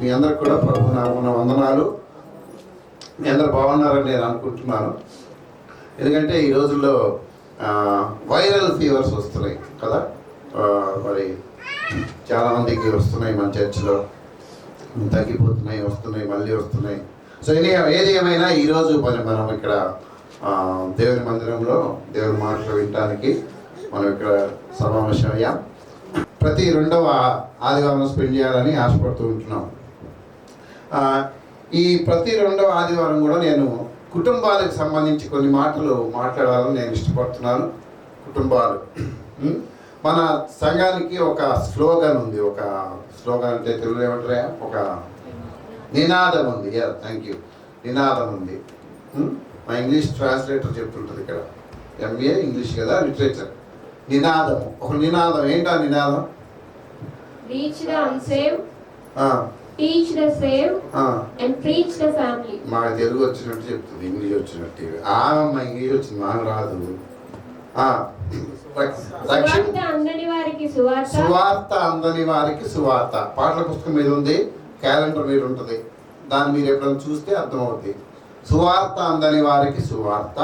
మీ అందరికి కూడా ప్రభు నామమున వందనాలు. మీ అందరు బాగున్నారని నేను అనుకుంటున్నాను. ఎందుకంటే ఈ రోజుల్లో వైరల్ ఫీవర్స్ వస్తున్నాయి కదా, మరి చాలామందికి వస్తున్నాయి. మన చర్చిలో తగ్గిపోతున్నాయి, వస్తున్నాయి, మళ్ళీ వస్తున్నాయి. సో ఏది ఏమైనా ఈరోజు మనం ఇక్కడ దేవుని మందిరంలో దేవుని మాటలు వినడానికి మనం ఇక్కడ సమావేశమయ్యాం. ప్రతి రెండవ ఆదివారం స్పెండ్ చేయాలని ఆశపడుతూ ఉంటున్నాం. ఈ ప్రతి రెండవ ఆదివారం కూడా నేను కుటుంబాలకు సంబంధించి కొన్ని మాటలు మాట్లాడాలని నేను ఇష్టపడుతున్నాను. కుటుంబాలు, మన సంఘానికి ఒక స్లోగన్ ఉంది. ఒక స్లోగన్ అంటే తెలుగులో ఏమంటారా, ఒక నినాదం ఉంది. Thank you. నినాదం ఉంది. మా ఇంగ్లీష్ ట్రాన్స్లేటర్ చెప్తుంటుంది ఇక్కడ, ఎంబీఏ ఇంగ్లీష్ కదా, లిటరేచర్. నినాదం, ఒక నినాదం. ఏంటా నినాదం? Reach the unsaved, teach the saved, and preach the family. మాకు తెలుగు వచ్చినట్టు చెప్తుంది, ఇంగ్లీష్ వచ్చినట్టు. మా ఇంగ్లీష్ వచ్చింది, మాకు రాదు. సువార్త అందని వారికి సువార్త, సువార్త అందని వారికి సువార్త. పాటల పుస్తకం మీద ఉంది, క్యాలెండర్ మీద ఉంటుంది. దాన్ని మీరు ఎప్పుడైనా చూస్తే అర్థమవుతుంది. సువార్త అందని వారికి సువార్త,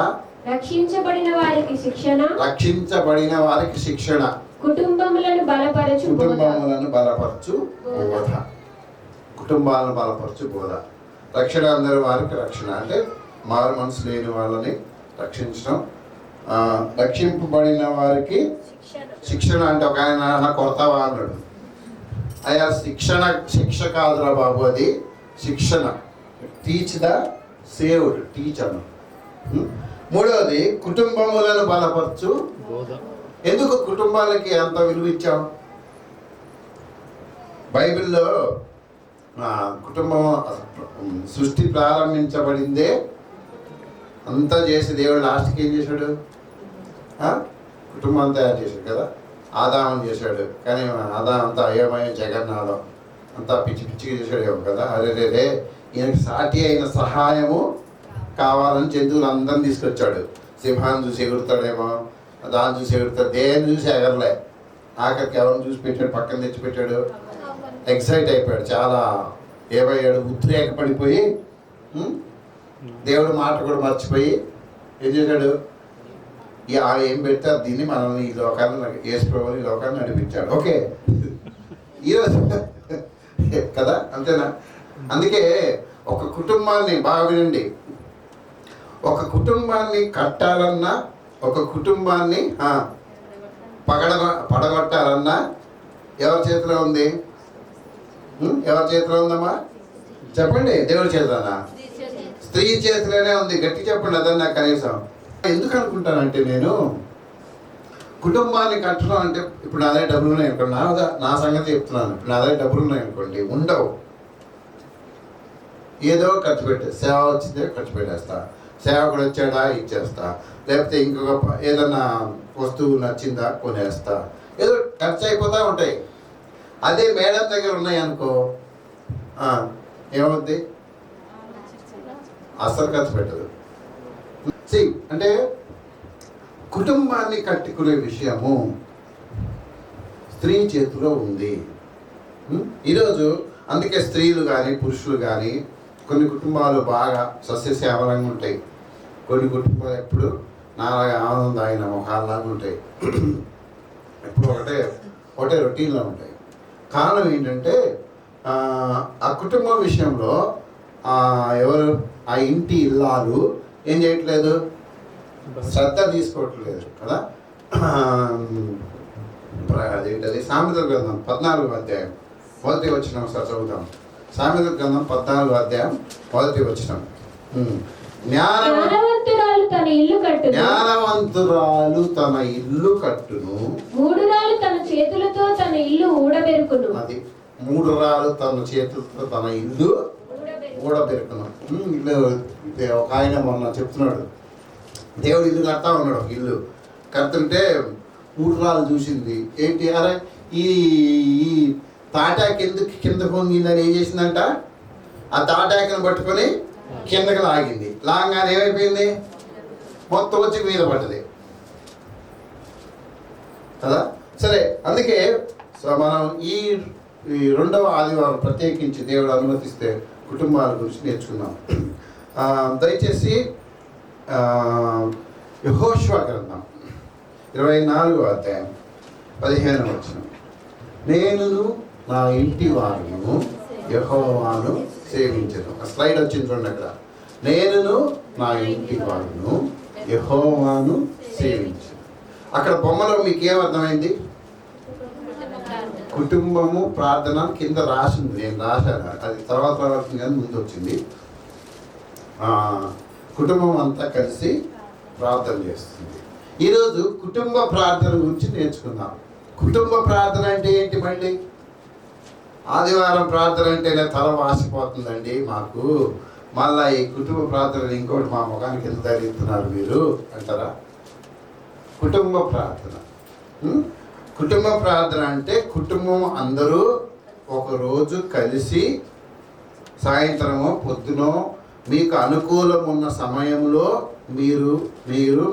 రక్షించబడిన వారికి శిక్షణ, రక్షించబడిన వారికి శిక్షణ, కుటుంబములను బలపరచు బోధ, కుటుంబాలను బలపరచు బోధ. రక్షణ అందరి వారికి రక్షణ అంటే మారు మనసు లేని వాళ్ళని రక్షించడం. రక్షింపబడిన వారికి శిక్షణ అంటే ఒక ఆయన కొడతావా అన్నాడు. అయ్యా శిక్ష కాదురా బాబు, అది శిక్షణ. టీచ్ ద సేవ్డ్, టీచ్ అన్న. మూడవది కుటుంబములను బలపరచు. ఎందుకు కుటుంబాలకి అంత విలువ ఇచ్చాం? బైబిల్లో కుటుంబం సృష్టి ప్రారంభించబడిందే అంతా చేసి దేవుడు లాస్ట్కి ఏం చేశాడు? కుటుంబం తయారు చేశాడు కదా. ఆదామం చేశాడు, కానీ ఆదాం అంతా అయోమయం జగన్నాథం అంతా పిచ్చి పిచ్చిగా చేశాడు కదా. అరే ఈయనకి సాటి అయిన సహాయము కావాలని జంతువులందరినీ తీసుకొచ్చాడు. సింహాన్ని చూసి ఎగురుతాడేమో, దాన్ని చూసి ఎగురుతాడు, దేన్ని చూసి ఎగరలే. ఆఖరికి ఎవరిని చూసి పెట్టాడు, పక్కన తెచ్చి పెట్టాడు. ఎక్సైట్ అయిపోయాడు, చాలా ఏమయ్యాడు, ఉద్రేకపడిపోయి దేవుడు మాట కూడా మర్చిపోయి ఏం చేశాడు? ఏం పెడితే దీన్ని మనల్ని ఈ లోకాన్ని, యేసు ప్రభువుని ఈ లోకాన్ని నడిపించాడు. ఓకే, ఈరోజు కదా, అంతేనా? అందుకే ఒక కుటుంబాన్ని బాగా వినండి, ఒక కుటుంబాన్ని కట్టాలన్నా, ఒక కుటుంబాన్ని పడగొట్టాలన్నా ఎవరి చేతిలో ఉంది? ఎవరి చేతిలో ఉందమ్మా? చెప్పండి. దేవుడి చేతిలోనా? స్త్రీ చేతిలోనే ఉంది. గట్టి చెప్పండి అదన్నా కనీసం. ఎందుకు అనుకుంటానంటే, నేను కుటుంబాన్ని కట్టడం అంటే, ఇప్పుడు నా దగ్గర డబ్బులు ఉన్నాయి అనుకోండి, నా సంగతి చెప్తున్నాను. ఇప్పుడు నా దగ్గర డబ్బులు ఉన్నాయి అనుకోండి, ఉండవు, ఏదో ఖర్చు పెట్టే, సేవ వచ్చిందే ఖర్చు పెట్టేస్తా, సేవకుడు వచ్చాడా ఇచ్చేస్తా, లేకపోతే ఇంకొక ఏదన్నా వస్తువు నచ్చిందా కొనేస్తా, ఏదో ఖర్చు అయిపోతూ ఉంటాయి. అదే మేడం దగ్గర ఉన్నాయి అనుకో, ఏమవుద్ది? అస్సలు ఖర్చు పెట్టదు. అంటే కుటుంబాన్ని కట్టుకునే విషయము స్త్రీ చేతిలో ఉంది ఈరోజు. అందుకే స్త్రీలు కానీ పురుషులు కానీ, కొన్ని కుటుంబాలు బాగా సస్యశ్యామలంగా ఉంటాయి, కొన్ని కుటుంబాలు ఎప్పుడు నాలాగా ఆనందం తాగిన ముఖాల్లాగా ఉంటాయి, ఎప్పుడు ఒకటే రొటీన్లో ఉంటాయి. కారణం ఏంటంటే, ఆ కుటుంబం విషయంలో ఎవరు, ఆ ఇంటి ఇల్లాలు ఏం చేయట్లేదు, శ్రద్ధ తీసుకోవట్లేదు కదా. అదేంటది? సామెతల గ్రంథం 14వ అధ్యాయం 1వ వచనం ఒకసారి చదువుతాం. సామెతల గ్రంథం 14వ అధ్యాయం 1వ వచనం. జ్ఞానవంతురాలు తన ఇల్లు కట్టును, మూఢురాలు తన చేతులతో తన ఇల్లు ఊడబెరుకును. అది మూఢురాలు తన చేతులతో తన ఇల్లు ఊడబెరుకును. ఒక ఆయన మొన్న చెప్తున్నాడు, దేవుడు ఇల్లు కడతా ఉన్నాడు. ఒక ఇల్లు కడుతుంటే మూఢురాలు చూసింది. ఏంటి, అరే ఈ తాటాకి ఎందుకు కింద పొంగిందని ఏం చేసిందంట, ఆ తాటాకిని పట్టుకొని కిందకి లాగింది. లాగానే ఏమైపోయింది, మొత్తం వచ్చి మీద పడ్డది కదా. సరే, అందుకే మనం ఈ ఈ రెండవ ఆదివారం ప్రత్యేకించి దేవుడు అనుమతిస్తే కుటుంబాల గురించి నేర్చుకుందాం. దయచేసి యెహోషువ గ్రంథం 24వ అధ్యాయం 15వ వచనం. నేనును నా ఇంటి వారును యెహోవాను సేవించను. ఆ స్లైడ్ వచ్చింది చూడండి అక్కడ. నేనును నా ఇంటి వారును యెహోవాను సేవించను. అక్కడ బొమ్మలో మీకు ఏమర్థమైంది? కుటుంబము ప్రార్థన కింద రాసింది, నేను రాశాను, అది తర్వాత కానీ ముందు వచ్చింది. కుటుంబం అంతా కలిసి ప్రార్థన చేస్తుంది. ఈరోజు కుటుంబ ప్రార్థన గురించి నేర్చుకుందాం. కుటుంబ ప్రార్థన అంటే ఏంటి? మళ్ళీ ఆదివారం ప్రార్థన అంటేనే తల వాసిపోతుందండి మాకు, మళ్ళీ ఈ కుటుంబ ప్రార్థన ఇంకోటి మా ముఖానికి ఎంత ధరిస్తున్నారు మీరు అంటారా? కుటుంబ ప్రార్థన, కుటుంబ ప్రార్థన అంటే కుటుంబం అందరూ ఒకరోజు కలిసి సాయంత్రమో పొద్దునో మీకు అనుకూలం ఉన్న సమయంలో మీరు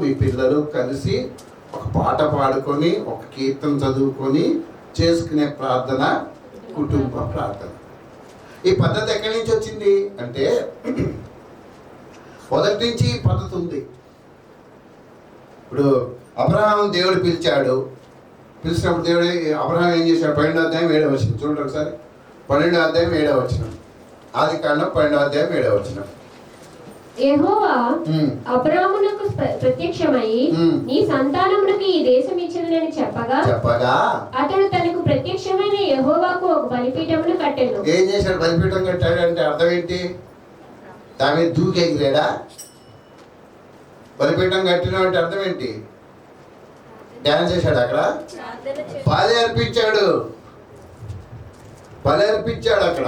మీ పిల్లలు కలిసి ఒక పాట పాడుకొని ఒక కీర్తన చదువుకొని చేసుకునే ప్రార్థన కుటుంబ ప్రార్థన. ఈ పద్ధతి ఎక్కడి నుంచి వచ్చింది అంటే మొదటి నుంచి ఈ పద్ధతి ఉంది. ఇప్పుడు అబ్రహాం దేవుడు పిలిచినప్పుడు దేవుడు అబ్రహాం ఏం చేశాడు? 12వ అధ్యాయం 7వ వచనం చూడండి ఒకసారి. 12వ అధ్యాయం 7వ వచనం, ఆదికాండం 12వ అధ్యాయం 7వ వచనం. యెహోవా అబ్రాహామునకు ప్రత్యక్షమై నీ సంతానమునకు ఈ దేశం ఇచ్చినని చెప్పగా అతడు తనకు ప్రత్యక్షమైన యెహోవాకు ఒక బలిపీఠమును కట్టెను. ఏం చేశాడు? బలిపీఠం కట్టాడు అంటే అర్థం ఏంటి? దాని మీద దూకెగిరాడా? బలిపీఠం కట్టిన అంటే అర్థం ఏంటి? డ్యాన్స్ చేశాడు, అక్కడ బలి అర్పించాడు అక్కడ.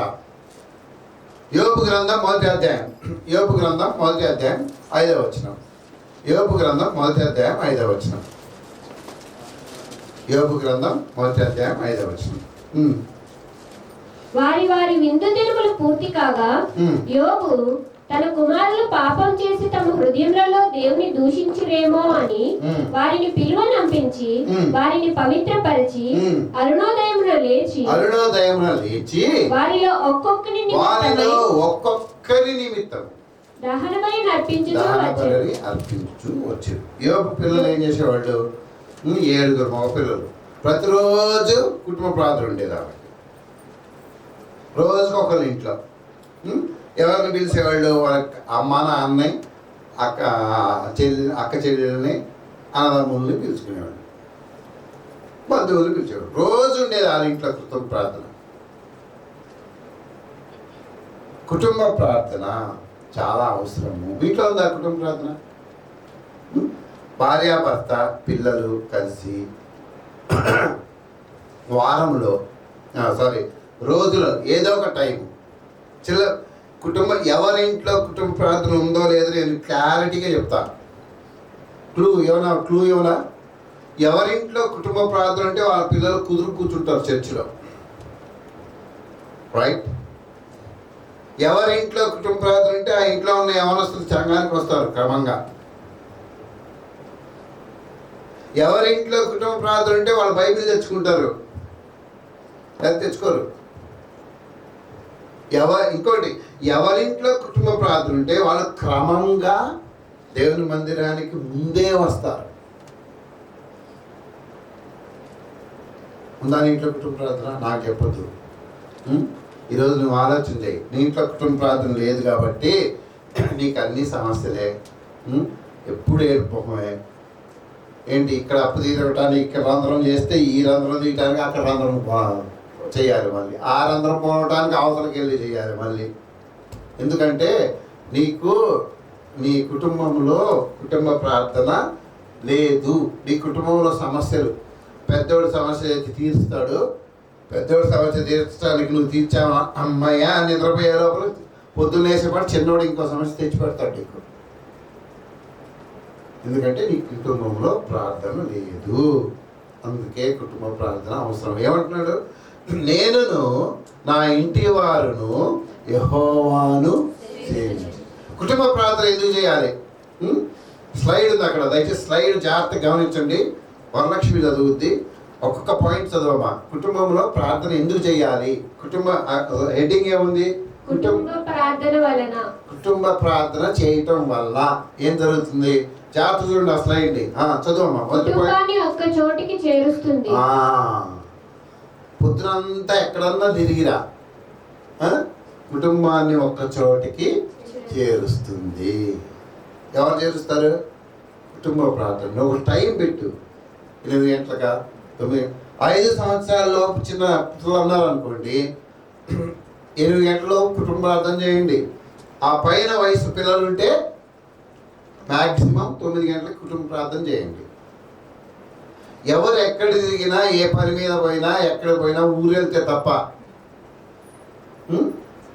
యోబు గ్రంథం 1వ అధ్యాయం 5వ వచనం. యోబు గ్రంథం 1వ అధ్యాయం 5వ వచనం. యోబు గ్రంథం 1వ అధ్యాయం 5వ వచనం. వారి విందు దినములు పూర్తి కాగా యోబు తన కుమారులు పాపం చేసి తమ హృదయములలో దేవుని దూషించిరేమో అని వారిని పిలువనంపించి వారిని పవిత్రపరిచి అరుణోదయమున లేచి వారిలో ఒక్కొక్కరి నిమిత్తం దహనబలి అర్పించు వచ్చారు. యోబు పిల్లలు ఏం చేసేవాళ్ళు? 7 మగ పిల్లలు. ప్రతిరోజు కుటుంబ ప్రార్థన ఉండేది. రోజుకి ఒకళ్ళు ఇంట్లో ఎవరిని పిలిచేవాళ్ళు? వాళ్ళ అమ్మ నాన్నని, అక్క చెల్లెల్ని, అన్నదమ్ముల్ని పిలుచుకునేవాళ్ళు, బంధువులు పిలిచేవాడు. రోజు ఉండేది వాళ్ళ ఇంట్లో కుటుంబ ప్రార్థన. కుటుంబ ప్రార్థన చాలా అవసరము. వీటిలో ఉందా కుటుంబ ప్రార్థన? భార్యాభర్త పిల్లలు కలిసి వారంలో రోజులో ఏదో ఒక టైం ఎవరింట్లో కుటుంబ ప్రార్థన ఉందో లేదో నేను క్లారిటీగా చెప్తాను. క్లూ ఏమన్నా? ఎవరింట్లో కుటుంబ ప్రార్థన అంటే వాళ్ళ పిల్లలు కూర్చుంటారు చర్చిలో, రైట్? ఎవరింట్లో కుటుంబ ప్రార్థన అంటే ఆ ఇంట్లో ఉన్న యవనస్తులు సంఘానికి వస్తారు క్రమంగా. ఎవరింట్లో కుటుంబ ప్రార్థన అంటే వాళ్ళు బైబిల్ తెచ్చుకుంటారు, తెచ్చుకోరు. ఇంకోటి, ఎవరింట్లో కుటుంబ ప్రార్థన ఉంటే వాళ్ళు క్రమంగా దేవుని మందిరానికి ముందే వస్తారు. ఉందా నీ ఇంట్లో కుటుంబ ప్రార్థన? నాకు చెప్పొద్దు. ఈరోజు నువ్వు ఆలోచన చేయి. నీ ఇంట్లో కుటుంబ ప్రార్థన లేదు కాబట్టి నీకు అన్ని సమస్యలే, ఎప్పుడు ఏడుపోమే. ఏంటి? ఇక్కడ అప్పు తీరటానికి ఇక్కడ రంధ్రం చేస్తే ఈ రంధ్రం తీయటానికి అక్కడ రంధ్రం చేయాలి, మళ్ళీ ఆ రంధ్రం పోవటానికి అవతలకి వెళ్ళి చేయాలి మళ్ళీ. ఎందుకంటే నీకు నీ కుటుంబంలో కుటుంబ ప్రార్థన లేదు. నీ కుటుంబంలో సమస్యలు, పెద్దోడి సమస్య అయితే తీరుస్తాడు. పెద్దోడి సమస్య తీర్చడానికి నువ్వు తీర్చావా అమ్మయ్యా నిద్రపోయే లోపల పొద్దున్నేసేపాటు చిన్నోడు ఇంకో సమస్య తెచ్చి పెడతాడు నీకు. ఎందుకంటే నీ కుటుంబంలో ప్రార్థన లేదు. అందుకే కుటుంబ ప్రార్థన అవసరం. ఏమంటున్నాడు? నేనును నా ఇంటి వారును యెహోవాను సేవించు. కుటుంబ ప్రార్థన ఎందుకు చేయాలి? స్లైడ్ ఉంది అక్కడ, దయచేసి స్లైడ్ జాగ్రత్తగా గమనించండి. వరలక్ష్మి చదువుద్ది. ఒక్కొక్క పాయింట్ చదవమ్మా. కుటుంబంలో ప్రార్థన ఎందుకు చేయాలి? హెడ్డింగ్ ఏముంది? కుటుంబ ప్రార్థన వలన. కుటుంబ ప్రార్థన చేయటం వల్ల ఏం జరుగుతుంది? జాగ్రత్త చూడండి ఆ స్లైడ్. చదవమ్మా. కుటుంబాన్ని ఒక్క చోటికి చేరుస్తుంది. పొద్దునంతా ఎక్కడన్నా తిరిగిరా, కుటుంబాన్ని ఒక్క చోటికి చేరుస్తుంది. ఎవరు చేరుస్తారు? కుటుంబ ప్రార్థన. నువ్వు టైం పెట్టు. 8 గంటలకా 9, 5 సంవత్సరాల లోపు చిన్న పిల్లలు ఉన్నారనుకోండి, 8 గంటలు కుటుంబ ప్రార్థన చేయండి. ఆ పైన వయసు పిల్లలు ఉంటే మ్యాక్సిమం 9 గంటలకు కుటుంబ ప్రార్థన చేయండి. ఎవరు ఎక్కడ తిరిగినా, ఏ పని మీద పోయినా, ఎక్కడ పోయినా ఊరెళ్తే తప్ప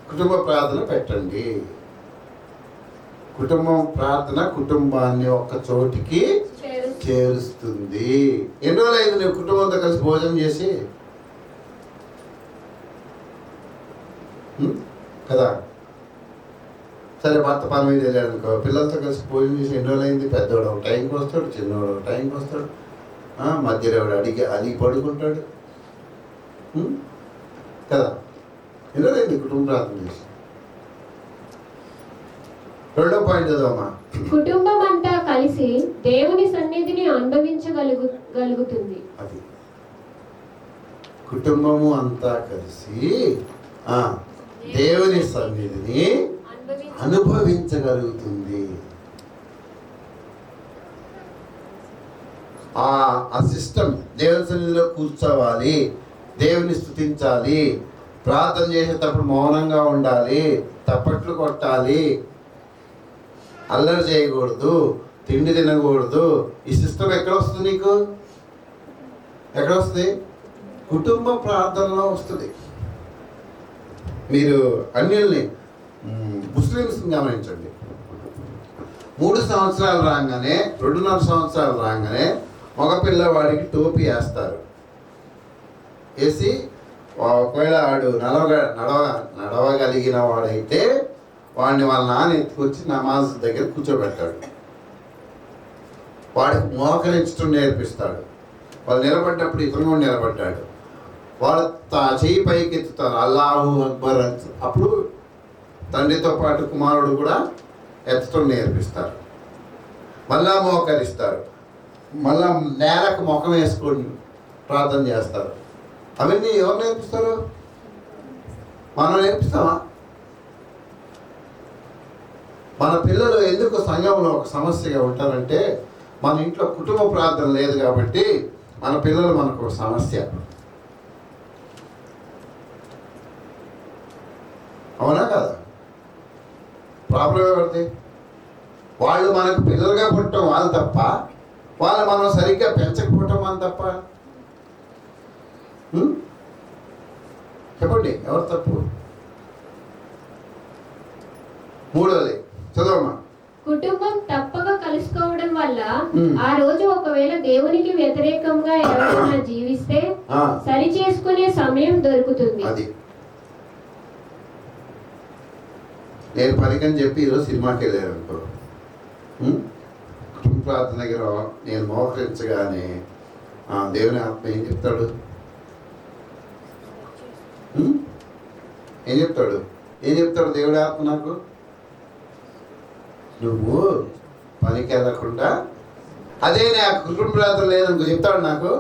కుటుంబ ప్రార్థన పెట్టండి. కుటుంబం ప్రార్థన కుటుంబాన్ని ఒక్క చోటికి చేరుస్తుంది. ఎన్ని రోజులు అయింది నువ్వు కుటుంబంతో కలిసి భోజనం చేసి? కదా. సరే, భర్త పని మీద వెళ్ళాడు అనుకో, పిల్లలతో కలిసి భోజనం చేసి ఎన్ని రోజులు అయింది? పెద్దవాడు ఒక టైంకి వస్తాడు, చిన్నవాడు ఒక టైంకి వస్తాడు, మధ్యలో అడిగి పడుకుంటాడు కదా. ఎన్ని రోజులు అయింది కుటుంబ ప్రార్థన చేసి? రెండో పాయింట్ చదవమ్మా. కుటుంబం అంతా కలిసి దేవుని సన్నిధిని అనుభవించగలుగుతుంది. అది కుటుంబము అంతా కలిసి దేవుని సన్నిధిని అనుభవించగలుగుతుంది. ఆ సిస్టమ్, దేవుని సన్నిధిలో కూర్చోవాలి, దేవుని స్తుతించాలి, ప్రార్థన చేసేటప్పుడు మౌనంగా ఉండాలి, తప్పట్లు కొట్టాలి, అల్లరి చేయకూడదు, తిండి తినకూడదు. ఈ సిస్టమ్ ఎక్కడ వస్తుంది నీకు? ఎక్కడ వస్తుంది? కుటుంబ ప్రార్థనలో వస్తుంది. మీరు అన్యుల్ని, ముస్లిమ్స్ని గమనించండి. 3 సంవత్సరాలు రాగానే, 2.5 సంవత్సరాలు రాగానే మగపిల్లవాడికి టోపీ వేస్తారు. వేసి ఒకవేళ వాడు నడవగలిగిన వాడైతే వాడిని వాళ్ళ నాన్న ఎత్తుకొచ్చి నమాజ్ దగ్గర కూర్చోబెడతాడు. వాడికి మోకరించడం నేర్పిస్తాడు. వాళ్ళు నిలబడ్డప్పుడు ఇతను కూడా నిలబడ్డాడు. వాళ్ళు చెయ్యి పైకి ఎత్తుతారు, అల్లాహు అక్బర్ అని. అప్పుడు తండ్రితో పాటు కుమారుడు కూడా ఎత్తడం నేర్పిస్తారు. మళ్ళా మోకరిస్తారు, మళ్ళా నేలకు ముఖం వేసుకొని ప్రార్థన చేస్తారు. అవన్నీ ఎవరు నేర్పిస్తారు? మనం నేర్పిస్తామా? మన పిల్లలు ఎందుకు సంఘంలో ఒక సమస్యగా ఉంటారంటే, మన ఇంట్లో కుటుంబ ప్రార్థన లేదు కాబట్టి మన పిల్లలు మనకు ఒక సమస్య. అవునా కదా? ప్రాబ్లం ఎవరిది? వాళ్ళు మనకు పిల్లలుగా పుట్టడం వాళ్ళు తప్ప, వాళ్ళు మనం సరిగ్గా పెంచకపోవటం మనం తప్ప. చెప్పండి, ఎవరు తప్పు? మూడోది చదవమ్మా. కుటుంబం తప్పక కలుసుకోవడం వల్ల ఆ రోజు ఒకవేళ దేవునికి వ్యతిరేకంగా ఎవరైనా జీవిస్తే సరి చేసుకునే సమయం దొరుకుతుంది. అది నేను పనికని చెప్పి ఈరోజు సినిమాకి వెళ్ళాను అనుకో, కుటుంబ ప్రార్థన దగ్గర నేను మోకరించగానే దేవుని ఆత్మ ఏం చెప్తాడు? ఏం చెప్తాడు దేవుడి ఆత్మ నాకు? నువ్వు పనికి వెళ్ళకుండా, అదే నాకు కుటుంబ ప్రార్థన లేదనుకో చెప్తాడు. నాకు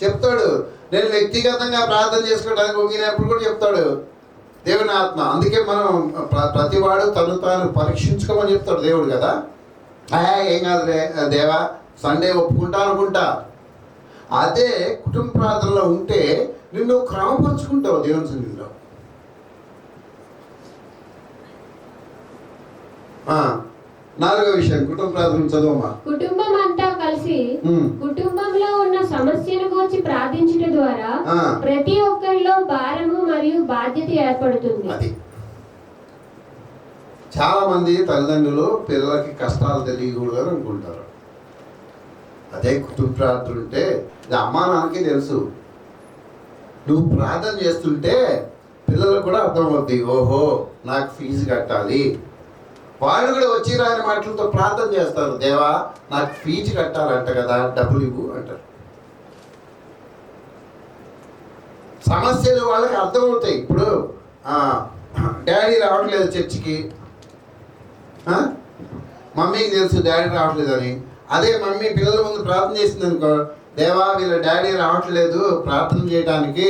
చెప్తాడు. నేను వ్యక్తిగతంగా ప్రార్థన చేసుకోవడానికి ఒగినప్పుడు కూడా చెప్తాడు దేవుని ఆత్మ. అందుకే మనం ప్రతివాడు తను తాను పరీక్షించుకోమని చెప్తాడు దేవుడు కదా. ఏం కాదు దేవా, సండే ఒప్పుకుంటా అనుకుంటా. అదే కుటుంబ ప్రార్థనలో ఉంటే నిన్ను క్రమపరుచుకుంటావు దేవుని సన్నిధిలో. నాలుగో విషయం, కుటుంబ ప్రార్థన చదవమ్మా. కుటుంబం అంతా కలిసి కుటుంబంలో ఉన్న సమస్యను గురించి ప్రార్థించడం ద్వారా ప్రతి ఒక్కరిలో భారము మరియు బాధ్యత ఏర్పడుతుంది. అది చాలా మంది తల్లిదండ్రులు పిల్లలకి కష్టాలు తెలియకూడదు అనుకుంటారు. అదే కుటుంబ ప్రార్థన ఉంటే అమ్మా నాన్నకి తెలుసు. నువ్వు ప్రార్థన చేస్తుంటే పిల్లలకు కూడా అర్థమవుద్ది, ఓహో నాకు ఫీజు కట్టాలి. వాళ్ళు కూడా వచ్చి రాని మాటలతో ప్రార్థన చేస్తారు, దేవా నాకు ఫీజు కట్టాలంట కదా, డబ్బులు ఇవ్వు అంటారు. సమస్యలు వాళ్ళకి అర్థమవుతాయి. ఇప్పుడు డాడీ రావట్లేదు చర్చికి, మమ్మీకి తెలుసు డాడీ రావట్లేదని. అదే మమ్మీ పిల్లల ముందు ప్రార్థన చేసింది అనుకో, దేవా వీళ్ళ డాడీ రావట్లేదు ప్రార్థన చేయడానికి,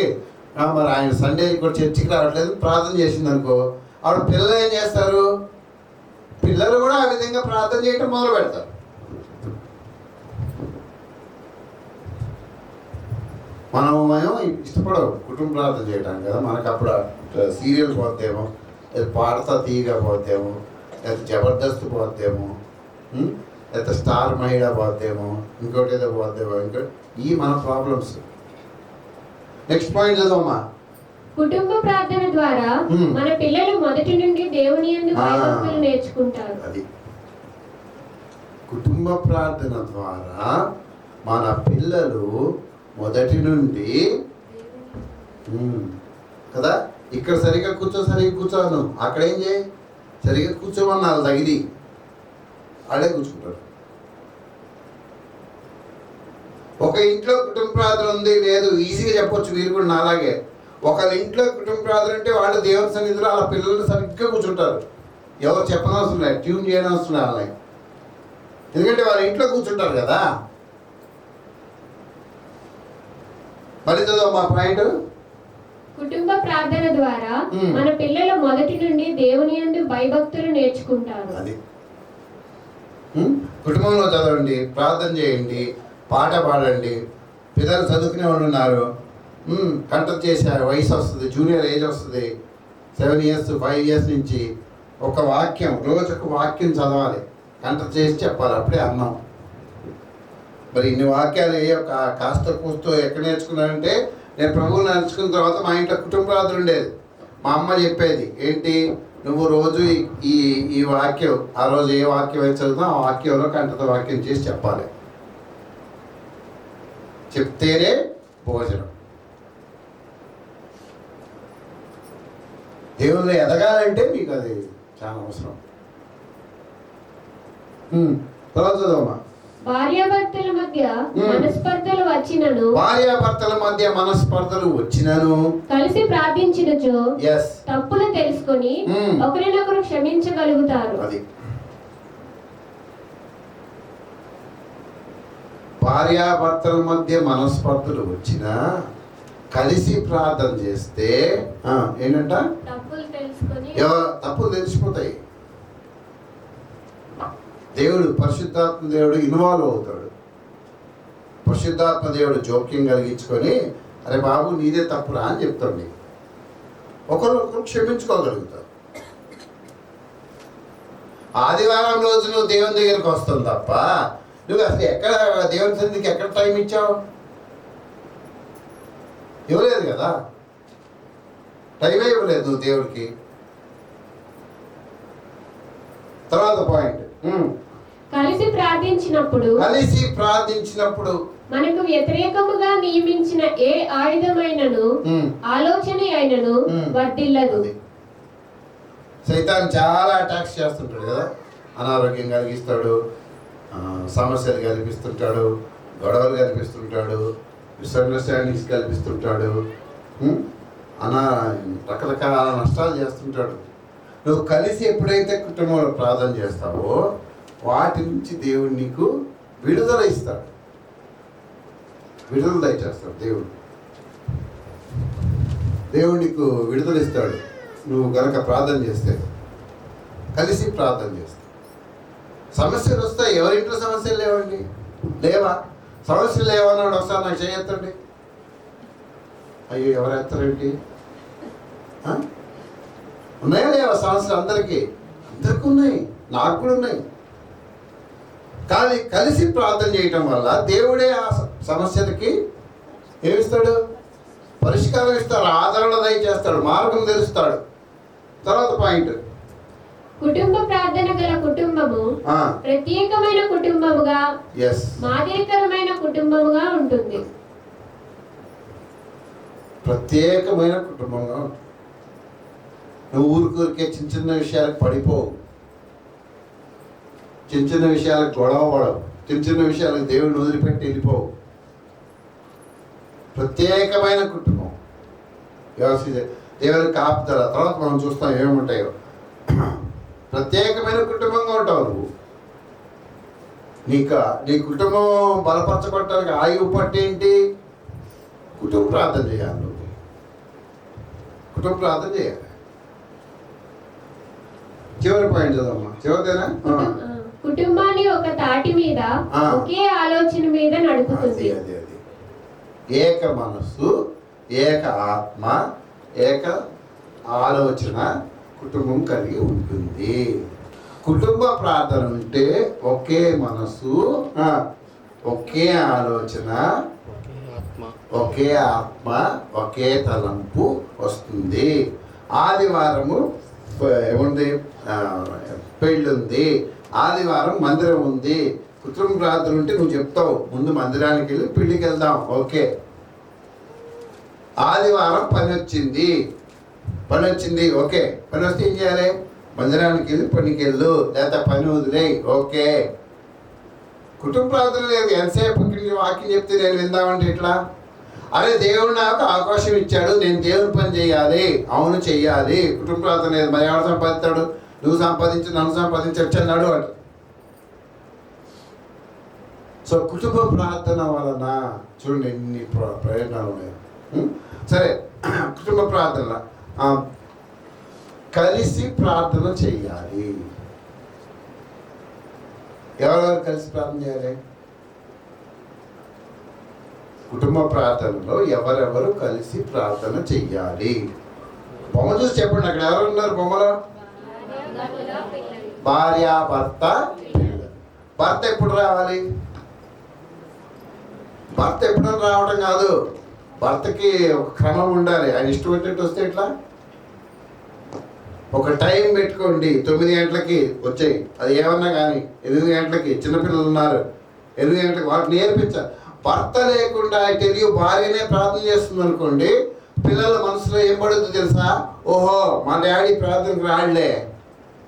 మరి ఆయన సండే కూడా చర్చికి రావట్లేదు ప్రార్థన చేసింది అనుకో, ఆవిడ పిల్లలు ఏం చేస్తారు? పిల్లలు కూడా ఆ విధంగా ప్రార్థన చేయటం మొదలు పెడతారు. మేము ఇష్టపడవు కుటుంబ ప్రార్థన చేయడానికి కదా. మనకు అప్పుడు సీరియల్ పోతేమో, లేదా పాడతా తీయగా పోతేమో, లేదా జబర్దస్త్ పోతేమో, లేదా స్టార్ మహిళ పోతేమో, ఇంకోటి ఏదో పోతేమో, ఈ మన ప్రాబ్లమ్స్. Next point చదవమ్మా. కుటుంబ ప్రార్థన ద్వారా మన పిల్లలు మొదటి నుండి దేవుని యందు భయభక్తులు నేర్చుకుంటారు. అది కుటుంబ ప్రార్థన ద్వారా మన పిల్లలు మొదటి నుండి కదా. ఇక్కడ సరిగ్గా కూర్చోను, అక్కడ ఏం చేయి, సరిగ్గా కూర్చోమన్నారు తగిలి అడే కూర్చుంటారు. ఒక ఇంట్లో కుటుంబ ప్రార్థన ఉంది లేదు, ఈజీగా చెప్పొచ్చు మీరు కూడా నాలాగే. ఒకళ్ళ ఇంట్లో కుటుంబ ప్రార్థన అంటే వాళ్ళు దేవుని సన్నిధిలో వాళ్ళ పిల్లలు సరిగ్గా కూర్చుంటారు. ఎవరు చెప్పనవసరం లేదు, ట్యూన్ చేయనవసరం లేదు వాళ్ళని, ఎందుకంటే వాళ్ళ ఇంట్లో కూర్చుంటారు కదా. మరి మా పాయింట్, కుటుంబ ప్రార్థన ద్వారా మన పిల్లలు మొదటి నుండి దేవుని యందు భయభక్తులు నేర్చుకుంటారు. అది కుటుంబంలో చదవండి, ప్రార్థన చేయండి, పాట పాడండి. పిల్లలు చదువుకునే వాళ్ళు ఉన్నారు, కంటెక్ట్ చేసే వయసు వస్తుంది, జూనియర్ ఏజ్ వస్తుంది, 7 years 5 years నుంచి ఒక వాక్యం, రోజు ఒక వాక్యం చదవాలి, కంటెక్ట్ చేసి చెప్పాలి, అప్పుడే అన్నాం. మరి ఇన్ని వాక్యాలు కాస్త కూస్తూ ఎక్కడ నేర్చుకున్నానంటే, నేను ప్రభువుని నేర్చుకున్న తర్వాత మా ఇంట్లో కుటుంబ ప్రార్థన ఉండేది. మా అమ్మ చెప్పేది ఏంటి, నువ్వు రోజు ఈ వాక్యం, ఆ రోజు ఏ వాక్యం అయితే చదువుతావు ఆ వాక్యంలో కంటత వాక్యం చేసి చెప్పాలి, చెప్తేనే భోజనం. దేవుళ్ళు ఎదగాలంటే మీకు అది చాలా అవసరం. తర్వాత చదవమ్మా. భార్యాభర్తల మధ్య మనస్పర్ధలు వచ్చినను కలిసి ప్రార్థించినచో తప్పులు తెలుసుకొని ఒకరినొకరు క్షమించగలుగుతారు. అది భార్యాభర్తల మధ్య మనస్పర్ధలు వచ్చినా కలిసి ప్రార్థన చేస్తే ఏంటంట, తప్పులు తెలిసిపోతాయి. దేవుడు, పరిశుద్ధాత్మ దేవుడు ఇన్వాల్వ్ అవుతాడు. పరిశుద్ధాత్మ దేవుడు జోక్యం కలిగించుకొని, అరే బాబు నీదే తప్పురా అని చెప్తాడు. ఒకరు క్షమించుకోగలుగుతారు. ఆదివారం రోజు నువ్వు దేవుని దగ్గరికి వస్తావు తప్ప నువ్వు అసలు ఎక్కడ దేవుని సన్నిధికి ఎక్కడ టైం ఇచ్చావు? ఇవ్వలేదు కదా, టైమే ఇవ్వలేదు నువ్వు దేవుడికి. తర్వాత పాయింట్, కలిసి ప్రార్థించినప్పుడు మనకు వ్యతిరేకముగా నియమించిన ఏ ఆయుధమైనను ఆలోచన అయినను వర్ధిల్లదు. సైతాన్ చాలా అటాక్స్ చేస్తుంటాడు కదా, అనారోగ్యం కలిగిస్తాడు, సమస్యలు కల్పిస్తుంటాడు, గొడవలు కల్పిస్తుంటాడు, మిస్అండర్స్టాండింగ్స్ కల్పిస్తుంటాడు, రకరకాల నష్టాలు చేస్తుంటాడు. నువ్వు కలిసి ఎప్పుడైతే కుటుంబంలో ప్రార్థన చేస్తావో వాటి నుంచి దేవుడు నీకు విడుదల ఇస్తాడు, విడుదల దయచేస్తాడు. దేవుడు నీకు విడుదల ఇస్తాడు నువ్వు కనుక ప్రార్థన చేస్తే, కలిసి ప్రార్థన చేస్తే. సమస్యలు వస్తాయి, ఎవరింట్లో సమస్యలు లేవండి, లేవా? సమస్యలు లేవన్నాడు ఒకసారి నాకు చేయొద్దండి. అయ్యో ఎవరు ఎత్తారేంటి? ఉన్నాయా లేవా సమస్యలు? అందరికీ ఉన్నాయి, నాకు కూడా ఉన్నాయి. కానీ కలిసి ప్రార్థన చేయటం వల్ల దేవుడే ఆ సమస్యలకి ఏమిస్తాడు? పరిష్కారం ఇస్తాడు, ఆదరణ దయచేస్తాడు, మార్గం తెలుస్తాడు. తర్వాత పాయింట్, కుటుంబ ప్రార్థన గల కుటుంబము ప్రత్యేకమైన కుటుంబముగా, మాదిరికరమైన కుటుంబముగా ఉంటుంది. ప్రత్యేకమైన కుటుంబంగా ఉంటుంది. నువ్వు ఊరికే చిన్న చిన్న విషయాలకు పడిపోవు, చిన్న చిన్న విషయాలకు గొడవ పడవు, చిన్న చిన్న విషయాలకు దేవుడిని వదిలిపెట్టి వెళ్ళిపోవు. ప్రత్యేకమైన కుటుంబం. దేవుని కాపుదల. తర్వాత మనం చూస్తాం ఏముంటాయో. ప్రత్యేకమైన కుటుంబంగా ఉంటావు నువ్వు. నీ కుటుంబం బలపరచబడటానికి ఆయువు పట్టేంటి? కుటుంబ ప్రార్థన చేయాలి. నువ్వు కుటుంబ ప్రార్థన చేయాలి. చివరి పాయింట్ చదమ్మా. చివరిదేనా? కుటుంబాన్ని ఒక తాటి మీద ఒకే ఆలోచన మీద నడుపుతుంది. అది ఏక మనస్సు, ఏక ఆత్మ, ఏక ఆలోచన కుటుంబం కలిగి ఉంటుంది. కుటుంబ ప్రార్థన ఉంటే ఒకే మనసు, ఒకే ఆలోచన, ఒకే ఆత్మ, ఒకే తలంపు వస్తుంది. ఆదివారము ఏముంది? పెళ్ళి ఉంది. ఆదివారం మందిరం ఉంది. కుటుంబ ప్రార్థన ఉంటే నువ్వు చెప్తావు, ముందు మందిరానికి వెళ్ళి పెళ్ళికి వెళ్దాం. ఓకే. ఆదివారం పని వచ్చింది. ఓకే. పని వస్తే ఏం చేయాలి? మందిరానికి వెళ్ళి పనికి వెళ్ళు, లేదా పని వదిలేయి. ఓకే. కుటుంబ ప్రార్థన లేదు. ఎంతసేపు వాక్యం చెప్తే నేను విందామంటే ఇట్లా? అరే, దేవుడు నాకు అవకాశం ఇచ్చాడు, నేను దేవుని పని చేయాలి. అవును, చెయ్యాలి. కుటుంబ ప్రార్థన లేదు. మరి ఎవరు సంపాదిస్తాడు? నువ్వు సంపాదించు, నన్ను సంపాదించన్నాడు అని. సో కుటుంబ ప్రార్థన వలన చూడండి ఎన్ని ప్రయోజనాలు ఉన్నాయి. సరే, కుటుంబ ప్రార్థన కలిసి ప్రార్థన చెయ్యాలి. ఎవరెవరు కలిసి ప్రార్థన చేయాలి? కుటుంబ ప్రార్థనలో ఎవరెవరు కలిసి ప్రార్థన చెయ్యాలి? బొమ్మ చూసి చెప్పండి. అక్కడ ఎవరు ఉన్నారు బొమ్మలో? భార్య, భర్త, పిల్లలు. భర్త ఎప్పుడు రావాలి? భర్త ఎప్పుడైనా రావడం కాదు. భర్తకి ఒక క్రమం ఉండాలి. ఆయన ఇష్టం వచ్చినట్టు వస్తే ఎట్లా? ఒక టైం పెట్టుకోండి. 9 గంటలకి వచ్చాయి, అది ఏమన్నా కానీ 8 గంటలకి. చిన్నపిల్లలు ఉన్నారు, 8 గంటలకి వాళ్ళకి నేర్పించాలి. భర్త లేకుండా తెలియ భార్యనే ప్రార్థన చేస్తుంది అనుకోండి, పిల్లల మనసులో ఏం పడుతుంది తెలుసా? ఓహో, మా డాడీ ప్రార్థనకు రాడలే,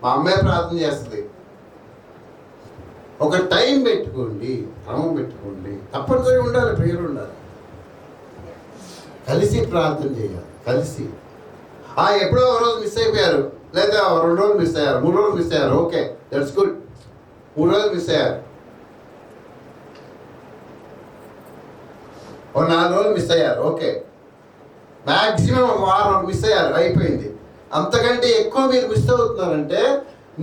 మా అమ్మాయి ప్రార్థన చేస్తుంది. ఒక టైం పెట్టుకోండి, క్రమం పెట్టుకోండి. తప్పనిసరిగా ఉండాలి, ప్రేయర్ ఉండాలి. కలిసి ప్రార్థన చేయాలి. కలిసి ఎప్పుడో ఒక రోజు మిస్ అయిపోయారు, లేదా 2 రోజులు మిస్ అయ్యారు, 3 రోజులు మిస్ అయ్యారు. Okay, that's good. 3 రోజులు మిస్ అయ్యారు, 4 రోజులు మిస్ అయ్యారు. ఓకే, మ్యాక్సిమం 1 వారం మిస్ అయ్యారు, అయిపోయింది. అంతకంటే ఎక్కువ మీరు మిస్ అవుతున్నారంటే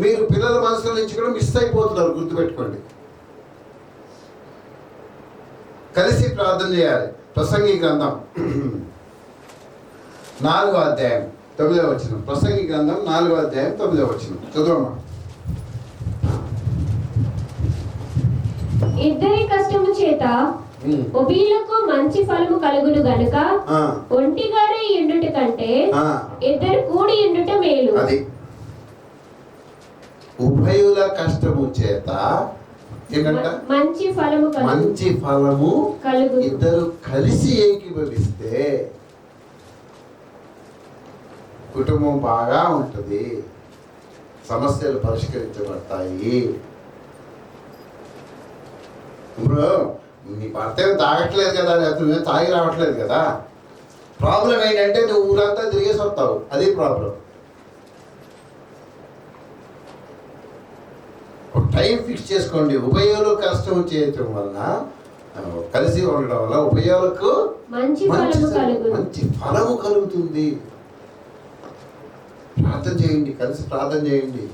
మీరు పిల్లల మనసుల నుంచి కూడా మిస్ అయిపోతున్నారు. గుర్తుపెట్టుకోండి. కలిసి ప్రార్థన చేయాలి. ప్రసంగి గ్రంథం 4వ అధ్యాయం 9వ వచనం. ప్రసంగి గ్రంథం 4వ అధ్యాయం 9వ వచనం చదువమ్మా. ఇద్దరి కష్టము చేత ఉభయులకు మంచి ఫలము కలుగును గనుక ఒంటిగాడే ఎండుట కంటే ఇద్దరు కూడి ఎండుట మేలు. అది ఉభయుల కష్టము చేత ఏంటంట? మంచి ఫలము కలుగు. ఇద్దరు కలిసి ఏకీభవిస్తే కుటుంబం బాగా ఉంటుంది, సమస్యలు పరిష్కరించబడతాయి. ఇప్పుడు నీ భర్త ఏమి తాగట్లేదు కదా, లేకపోతే నువ్వేం తాగి రావట్లేదు కదా. ప్రాబ్లం ఏంటంటే నువ్వు ఊరంతా తిరిగేసి వస్తావు, అది ప్రాబ్లం. ఒక టైం ఫిక్స్ చేసుకోండి. ఉభయులు కష్టం చేయటం వలన, కలిసి ఉండడం వల్ల ఉభయులకు మంచి ఫలము కలుగుతుంది. ప్రార్థన చేయండి, కలిసి ప్రార్థన చేయండి.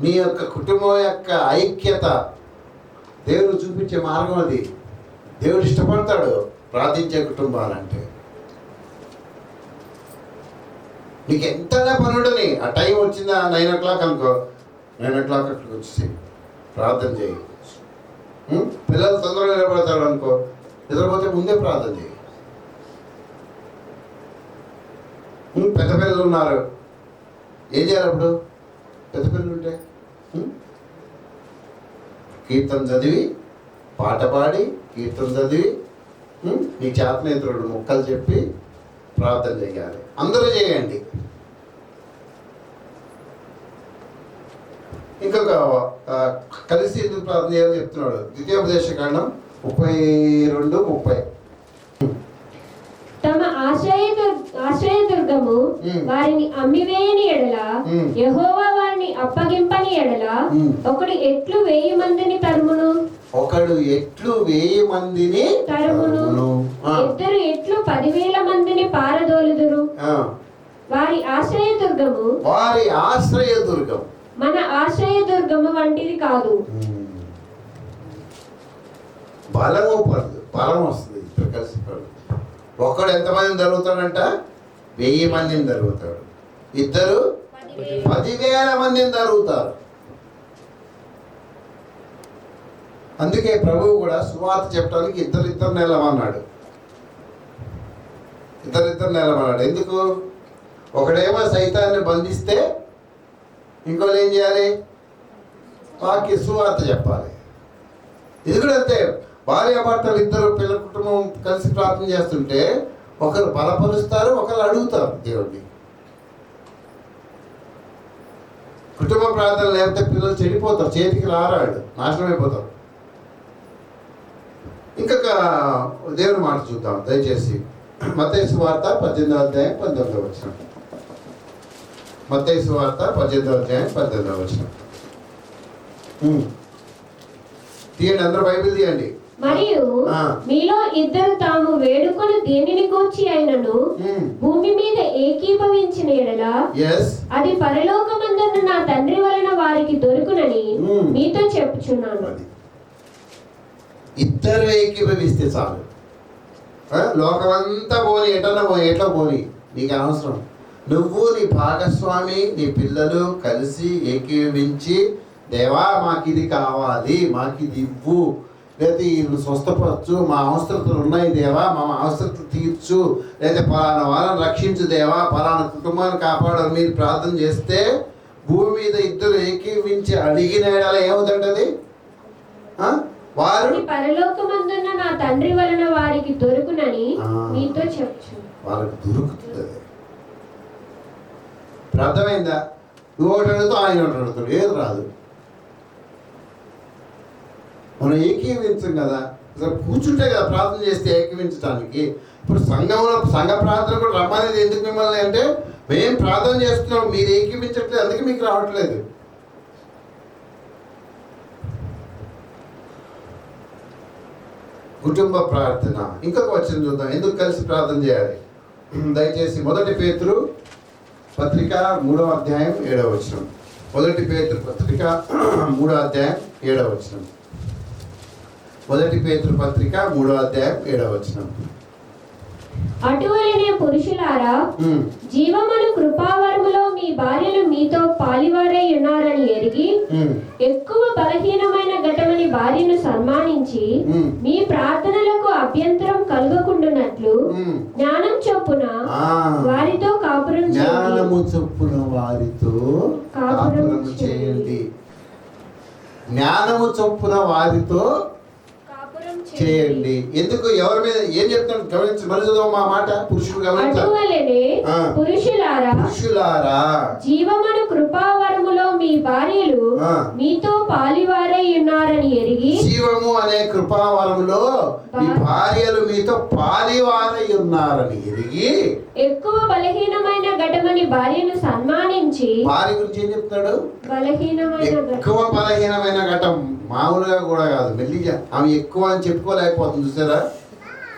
నీ యొక్క కుటుంబం యొక్క ఐక్యత దేవుడు చూపించే మార్గం అది. దేవుడు ఇష్టపడతాడు ప్రార్థించే కుటుంబాలంటే. నీకు ఎంతైనా పని ఉండని, ఆ టైం వచ్చిందా 9 o'clock అనుకో, 9 o'clock అక్కడికి వచ్చేసి ప్రార్థన చేయి. పిల్లలు తొందరగా నిలబడతాడు అనుకో, నిద్రపోతే ముందే ప్రార్థన చేయి. పెద్ద పిల్లలు ఉన్నారు, ఏం చేయాలి అప్పుడు? పెద్ద పిల్లలు ఉంటే కీర్తన చదివి, పాట పాడి, కీర్తన చదివి, నీ చేతనేత్రుడు ముక్కలు చెప్పి ప్రార్థన చేయాలి. అందరూ చేయండి. ఇంకొక కలిసి ఎందుకు ప్రార్థన చేయాలని చెప్తున్నాడు. ద్వితీయోపదేశకాండం 32:30. తమ ఆశ్రయదుర్గము వారిని అమ్మివేయని ఎడల, యెహోవా వారిని అప్పగింపని ఎడల, ఒకడు ఎట్లు 1000 మందిని తరుమును, ఒకడు ఎట్లు 1000 మందిని తరుమును, ఇద్దరు ఎట్లు 10,000 మందిని పారదోలుదురు. వారి ఆశ్రయదుర్గము మన ఆశ్రయదుర్గము వంటిది కాదు. బలం వస్తుంది ఇద్దరు కలిసి. ఒక్కడు ఎంతమందిని జరుగుతాడంట? 1000 మందిని జరుగుతాడు. ఇద్దరు 10,000 మందిని జరుగుతారు. అందుకే ప్రభువు కూడా సువార్త చెప్పడానికి ఇద్దరిద్దరు నిలమన్నాడు. ఎందుకు? ఒకడేమో సైతాన్ని బంధిస్తే ఇంకోళ్ళు ఏం చేయాలి? వాక్య సువార్త చెప్పాలి. ఇది కూడా అంతే. భార్యాభర్తలు ఇద్దరు పిల్లల కుటుంబం కలిసి ప్రార్థన చేస్తుంటే ఒకరు బలపరుస్తారు, ఒకరు అడుగుతారు దేవుడిని. కుటుంబ ప్రార్థన లేకపోతే పిల్లలు చెడిపోతారు, చేతికి రారాడు, నాశనం అయిపోతారు. ఇంకొక దేవుని మాట చూద్దాం దయచేసి. మత్తయి సువార్త 18వ అధ్యాయం 19వ వచనం. మత్తయి సువార్త 18వ అధ్యాయం 19వ వచనం. తీయండి, అందరూ బైబిల్ తీయండి. మరియు మీలో ఇద్దరు తాము వేడుకొని దేనిని గూర్చి అయినను భూమి మీద ఏకీభవించిన ఎడల అది పరలోకమందున్న నా తండ్రి వలన వారికి దొరుకునని మీతో చెప్పుచున్నాను. ఇద్దరు ఏకీభవిస్తే చాలు. లోకమంతా పోని, ఎట్లా పోని, నీకు అనవసరం. నువ్వు, నీ భాగస్వామి, నీ పిల్లలు కలిసి ఏకీభవించి, దేవా మాకు ఇది కావాలి, మాకు ఇది ఇవ్వు, లేదా ఇది స్వస్థపరచు, మా అవసరతలు ఉన్నాయి దేవా, మా అవసరతలు తీర్చు, లేదా పలానా వాళ్ళని రక్షించు దేవా, పలానా కుటుంబాన్ని కాపాడాలని మీరు ప్రార్థన చేస్తే భూమి మీద ఇద్దరు ఏకీవించి అడిగిన ఏమవుతుంటది? వారు పరలోకమందున్న నా తండ్రి వలన వారికి దొరుకునని మీతో చెప్పు. వాళ్ళకి దొరుకుతుంది. అర్థమైందా? నువ్వు ఒకటి అడుగుతావు, ఆయన ఒకటి అడుగుతాడు, ఏది రాదు. మనం ఏకీవించం కదా, కూర్చుంటే కదా ప్రార్థన చేస్తే ఏకీవించడానికి. ఇప్పుడు సంఘ ప్రార్థన కూడా రమ్మనేది ఎందుకు మిమ్మల్ని అంటే, మేము ప్రార్థన చేస్తున్నాం, మీరు ఏకీవించట్లేదు, అందుకే మీకు రావట్లేదు. కుటుంబ ప్రార్థన. ఇంకొక వచనం చూద్దాం, ఎందుకు కలిసి ప్రార్థన చేయాలి. దయచేసి 1 పేతురు పత్రిక 3వ అధ్యాయం 7వ వచనం. 1 పేతురు పత్రిక 3వ అధ్యాయం 7వ వచనం. 1 పేతురు పత్రిక 3వ అధ్యాయం 7వ వచనం. అటువలనే పురుషులారా, జీవమును కృపావరములో మీ భార్యలు మీతో పాలివారై ఉన్నారని ఎరిగి, ఎక్కువ బలహీనమైన ఘటమని భార్యను సన్మానించి, మీ ప్రార్థనలకు అభ్యంతరం కలుగకుండానట్లు జ్ఞానం చొప్పున వారితో కాపురం చేయండి. జ్ఞానము చొప్పున వారితో చేయండి. ఎందుకు? ఎవరి మీద ఏం చెప్తాడు గమనించి, మరి చదువు మా మాట. పురుషులు పురుషులారా, జీవమును కృపావరములో మీ భార్యలు మీతో పాలివారై ఉన్నారని ఎరిగి, జీవము అనే కృపావరములో మీ భార్యలు మీతో పాలివారై ఉన్నారని ఎరిగి, ఎక్కువ బలహీనమైన ఘటమని భార్యను సన్మానించి. భార్య గురించి ఏం చెప్తాడు? ఎక్కువ బలహీనమైన ఘటం, మామూలుగా కూడా కాదు, మెల్లిగా. ఆమె ఎక్కువ అని చెప్పుకోలేకపోతుంది, చూసారా?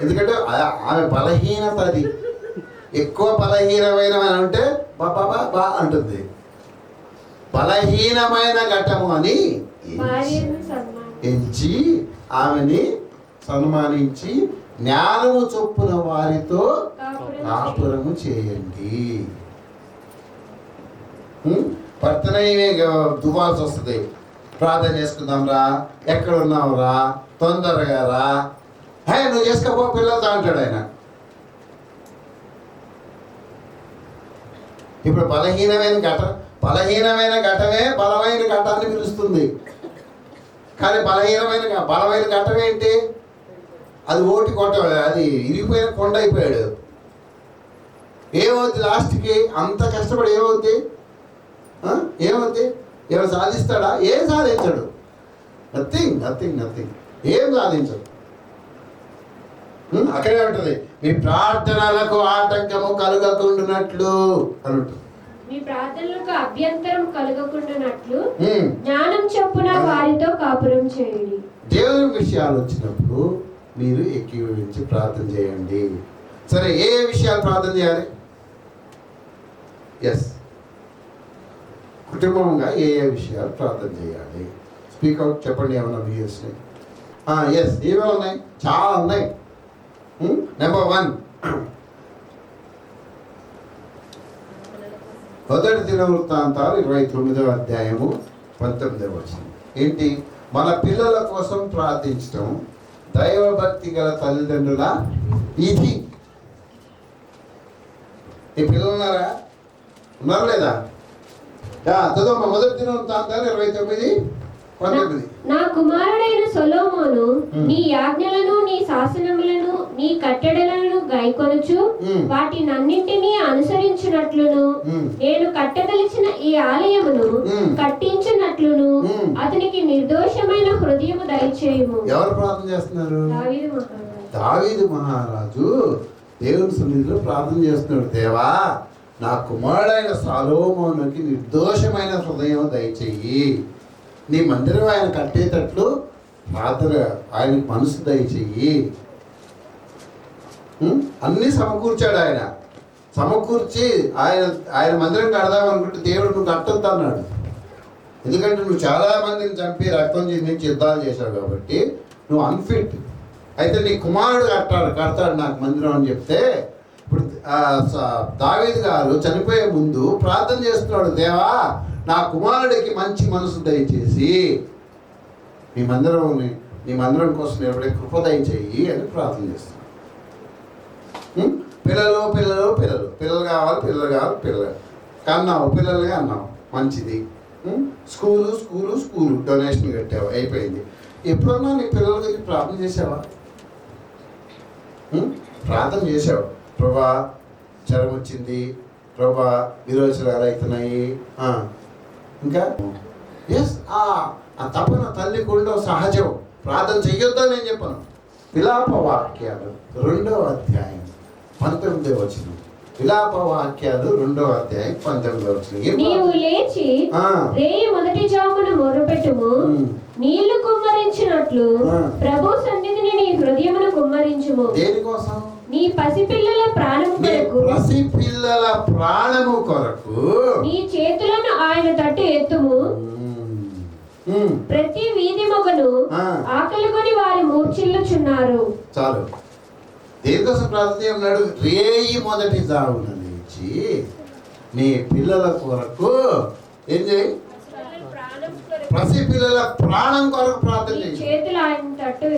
ఎందుకంటే ఆమె బలహీనత అది. ఎక్కువ బలహీనమైన అంటే బా అంటుంది. బలహీనమైన ఘటము అని ఎంచి ఆమెని సన్మానించి, జ్ఞానము చొప్పున వారితో కాపురము చేయండి. భర్తనమే దువ్వాల్సి వస్తుంది. ప్రార్థన చేసుకుందాం రా, ఎక్కడ ఉన్నావు రా, తొందరగా రా, హే నువ్వు చేసుకోపో పిల్లలతో అంటాడు ఆయన. ఇప్పుడు బలహీనమైన ఘటమే బలమైన ఘటాన్ని పిలుస్తుంది. కానీ బలమైన ఘటం ఏంటి? అది ఓటి కొట్ట, అది ఇరిగిపోయిన కొండ అయిపోయాడు. ఏమవుద్ది లాస్ట్కి? అంత కష్టపడి ఏమవుద్ది? ఏమైనా సాధిస్తాడా? ఏం సాధించడు. నథింగ్. ఏం సాధించడు. అక్కడే ఉంటుంది, మీ ప్రార్థనలకు ఆటంకము కలగకుండానట్లు అని ఉంటుంది. మీ ప్రార్థనలకు అభ్యంతరం కలగకుండానట్లు జ్ఞానం చొప్పున వారితో కాపురం చేయండి. దేవుని విషయాలు వచ్చినప్పుడు మీరు ఏకీభవించి ప్రార్థన చేయండి. సరే, ఏ విషయాలు ప్రార్థన చేయాలి? ఎస్, కుటుంబంగా ఏ విషయాలు ప్రార్థన చేయాలి? స్పీక్ అవుట్, చెప్పండి. ఏమన్నా వ్యూస్? ఎస్, ఏమేమి ఉన్నాయి? చాలా ఉన్నాయి. నెంబర్ 1, మొదటి దినవృత్తాంతాలు 29వ అధ్యాయము 19వ వచనం. ఏంటి? మన పిల్లల కోసం ప్రార్థించడం దైవభక్తి గల తల్లిదండ్రుల ఇది. ఈ పిల్లలు ఉన్నారా? ఉన్నారు లేదా? చదవమ్మా, మొదటి దినవృత్తాంతాలు 29:19. నా కుమారుడైన సొలొమోను నీ ఆజ్ఞలను, నీ శాసనములను, నీ కట్టడలను గైకొనుచు వాటినన్నింటినీ అనుసరించినట్లును నేను కట్టదలిచిన ఈ ఆలయమును కట్టించినట్లును అతనికి నిర్దోషమైన హృదయము దయచేయము. ఎవరు ప్రార్థన చేస్తున్నారు? దావీదు మహారాజు. దావీదు మహారాజు దేవుని సన్నిధిలో ప్రార్థన చేస్తున్నాడు. దేవా, నా కుమారుడైన సొలొమోనుకి నిర్దోషమైన హృదయం దయచేయి. నీ మందిరం ఆయన కట్టేటట్లు ప్రార్థన, ఆయనకి మనసు దయచెయ్యి. అన్నీ సమకూర్చాడు ఆయన. సమకూర్చి ఆయన మందిరం కడదాం అనుకుంటే దేవుడు నువ్వు కట్టొద్దు అన్నాడు. ఎందుకంటే నువ్వు చాలా మందిని చంపి రక్తం చిందించి యుద్ధాలు చేశావు కాబట్టి నువ్వు అన్ఫిట్. అయితే నీ కుమారుడు కడతాడు నాకు మందిరం అని చెప్తే, ఇప్పుడు దావీదు గారు చనిపోయే ముందు ప్రార్థన చేస్తున్నాడు. దేవా, నా కుమారుడికి మంచి మనసు దయచేసి నీ మందిరం కోసం నిలబడే కృప దయచేయి అని ప్రార్థన చేస్తున్నాడు. పిల్లలు పిల్లలు పిల్లలు పిల్లలు కావాలి, పిల్లలు కావాలి, పిల్లలు కన్నావు, పిల్లలుగా అన్నావు, మంచిది. స్కూలు స్కూలు స్కూలు డొనేషన్ కట్టావు, అయిపోయింది. ఎప్పుడన్నా నీ పిల్లల గురించి ప్రార్థన చేసావా? ప్రార్థన చేసావు. ప్రభా, జ్వరం వచ్చింది, ప్రభా విరోచనాలు అవుతున్నాయి. ఇంకా ఎస్, ఆ తపన తల్లికి ఉండవు, సహజం. ప్రార్థన చెయ్యొద్దని నేను చెప్పను. విలాప వాక్యాలు 2వ అధ్యాయం 19వ వచనం. విలాప వాక్యాలు 2వ అధ్యాయం 19వ వచనం. నీవు లేచి రేయి మొదటి జామున మొర్రపెట్టుము, నీళ్లు కుమ్మరించినట్లు ప్రభు సన్నిధిని నీ హృదయమును కుమ్మరించుము. దేనికోసం? నీ పసిపిల్లల ప్రాణము కొరకు. పసిపిల్లల ప్రాణము కొరకు నీ చేతులను ఆయన తట్టు ఎత్తుము. ప్రతి వీధి మొగను ఆకలి కొని వారి మూర్ఛిల్లుచున్నారు. చాలు. దేనికోసం ప్రార్థన ఉన్నాడు? రేయి మొదటి జామున లేచి నీ పిల్లల కొరకు ఏం చేయి? పసి పిల్లల ప్రాణం కొరకు ప్రార్థన చేయి. చేతులు ఆయన తట్టు.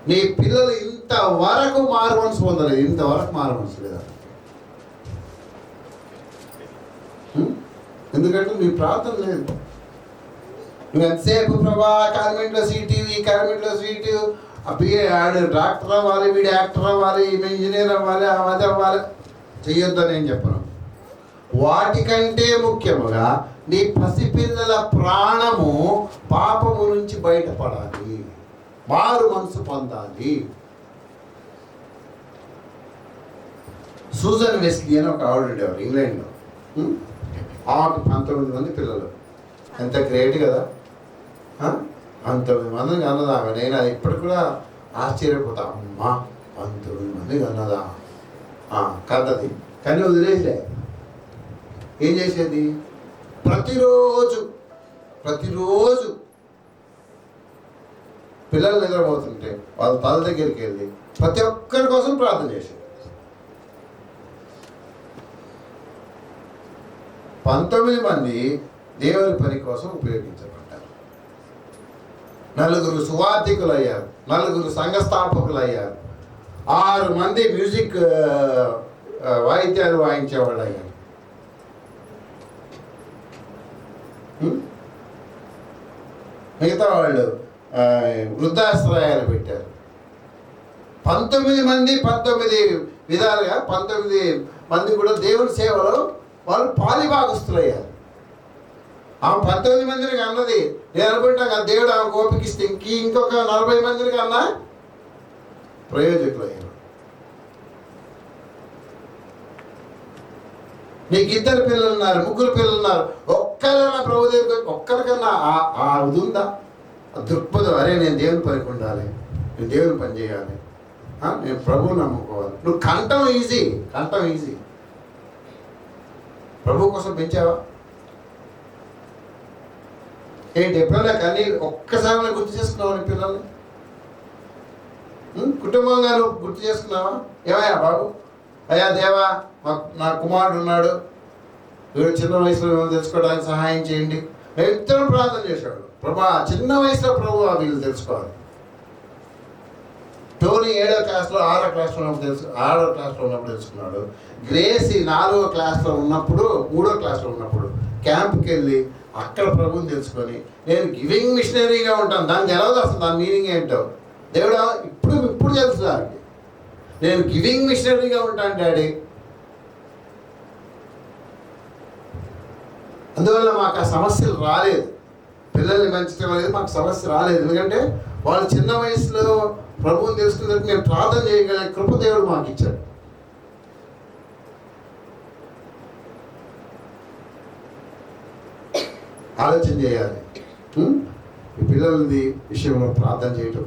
నీ పిల్లలు ఇంతవరకు మారు మనసు పొందలేదు, ఇంతవరకు మారు మనసు లేదా? ఎందుకంటే నీ ప్రార్థన లేదు. నువ్వు ఎంతసేపు ప్రభా కాన్వెంట్లో సీటు, ఈ కాన్వెంట్లో సీటు, ఆడు డాక్టర్ అవ్వాలి, వీడు యాక్టర్ అవ్వాలి, ఈమె ఇంజనీర్ అవ్వాలి, అది అవ్వాలి, చెయ్యొద్దని నేను చెప్పను. వాటికంటే ముఖ్యముగా నీ పసిపిల్లల ప్రాణము పాపము నుంచి బయటపడాలి, మారు మనసు పొందాలి. సూజన్ వెస్లీ అని ఒక ఆవిడ ఉండేవారు ఇంగ్లాండ్లో. ఆమెకు 19 మంది పిల్లలు. ఎంత గ్రేట్ కదా! 19 మందికి అన్నదా ఆమె. నేను అది ఇప్పటికి కూడా ఆశ్చర్యపోతా. అమ్మా, 19 మందికి అన్నదా కన్నది. కానీ వదిలేసే ఏం చేసేది? ప్రతిరోజు పిల్లలు నిద్రపోతుంటే వాళ్ళ తల దగ్గరికి వెళ్ళి ప్రతి ఒక్కరి కోసం ప్రార్థన చేసేది. 19 మంది దేవుని పని కోసం ఉపయోగించబడ్డారు. 4 సువార్థికులు అయ్యారు, 4 సంఘస్థాపకులు అయ్యారు, 6 మంది మ్యూజిక్ వాయిద్యాలు వాయించేవాళ్ళు అయ్యారు. మిగతా వాళ్ళు వృద్ధాశ్రయాలు పెట్టారు. 19 మంది 19 విధాలుగా 19 మంది కూడా దేవుని సేవలో వాళ్ళు పాలిభాగస్తులయ్యారు. ఆమె 19 మందిని అన్నది. నేను అనుకుంటా దేవుడు ఆమె ఓపికిస్తే ఇంకొక 40 మందిని కన్నా ప్రయోజకులు అయ్యారు. నీకు 2 పిల్లలు ఉన్నారు, 3 పిల్లలు ఉన్నారు, ఒక్కరైనా ప్రభు దగ్గర ఒక్కరికన్నా ఆ ఇది ఉందా? ఆ దృక్పథం, అరే నేను దేవుని పనికి ఉండాలి, నేను దేవుని పని చేయాలి, నేను ప్రభువుని నమ్ముకోవాలి. నువ్వు కంఠం ఈజీ. ప్రభు కోసం పెంచావా ఏంటి? ఎప్పుడైనా కానీ ఒక్కసారి గుర్తు చేసుకున్నావా నీ పిల్లల్ని? కుటుంబంగా నువ్వు గుర్తు చేసుకున్నావా? ఏమయ్యా బాబు, అయ్యా దేవా, నా కుమారుడు ఉన్నాడు, వీడు చిన్న వయసులో మిమ్మల్ని తెలుసుకోవడానికి సహాయం చేయండి. మేము ఇద్దరం ప్రార్థన చేశాడు. ప్రభా, చిన్న వయసులో ప్రభు వీళ్ళు తెలుసుకోవాలి. టోనీ 7వ క్లాస్లో 6వ క్లాస్లో ఉన్నప్పుడు తెలుసుకున్నాడు. గ్రేసీ 4వ క్లాస్లో ఉన్నప్పుడు 3వ క్లాస్లో ఉన్నప్పుడు క్యాంప్కి వెళ్ళి అక్కడ ప్రభుని తెలుసుకొని నేను గివింగ్ మిషనరీగా ఉంటాను. దానికి తెలవదు అసలు దాని మీనింగ్ ఏంటో. దేవుడా ఇప్పుడు తెలుసు దానికి. నేను గివింగ్ మిషనరీగా ఉంటాను డాడీ. అందువల్ల మాకు ఆ సమస్యలు రాలేదు. పిల్లల్ని పెంచడం అనేది మాకు సమస్య రాలేదు. ఎందుకంటే వాళ్ళు చిన్న వయసులో ప్రభువుని తెలుసుకున్నట్టు మేము ప్రార్థన చేయగలిగే కృప దేవుడు మాకు ఇచ్చాడు. ఆలోచన చేయాలి. ఈ పిల్లలది విషయంలో ప్రార్థన చేయటం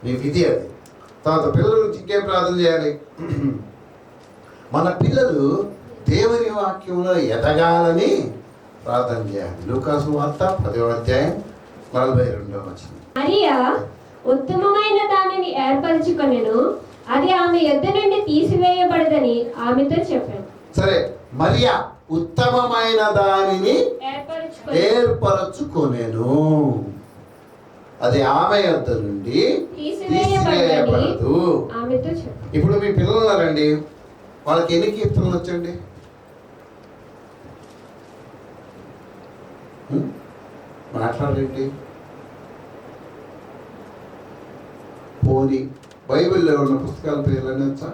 నీ విధి అది. తర్వాత పిల్లల గురించి ఇంకేం ప్రార్థన చేయాలి? మన పిల్లలు దేవుని వాక్యంలో ఎదగాలని ప్రార్థన చేయాలి. లూకాసు వార్త 10వ అధ్యాయం 42వ వచనం. మరియా ఉత్తమమైన దానిని ఏర్పరచుకొనెను, అది ఆమె యొద్ద నుండి తీసివేయబడదని ఆమెతో చెప్పాను. సరే, మరియా ఉత్తమమైన దానిని ఏర్పరచుకొనెను, అది ఆమె యొద్ద నుండి తీసివేయబడదు ఆమెతో చెప్పాను. ఇప్పుడు మీ పిల్లలు ఉన్నారండి, వాళ్ళకి ఎన్ని కీర్తనలు వచ్చండి? మాట్లాడండి. పోనీ బైబిల్లో ఉన్న పుస్తకాల పేర్లన్నీ వచ్చా?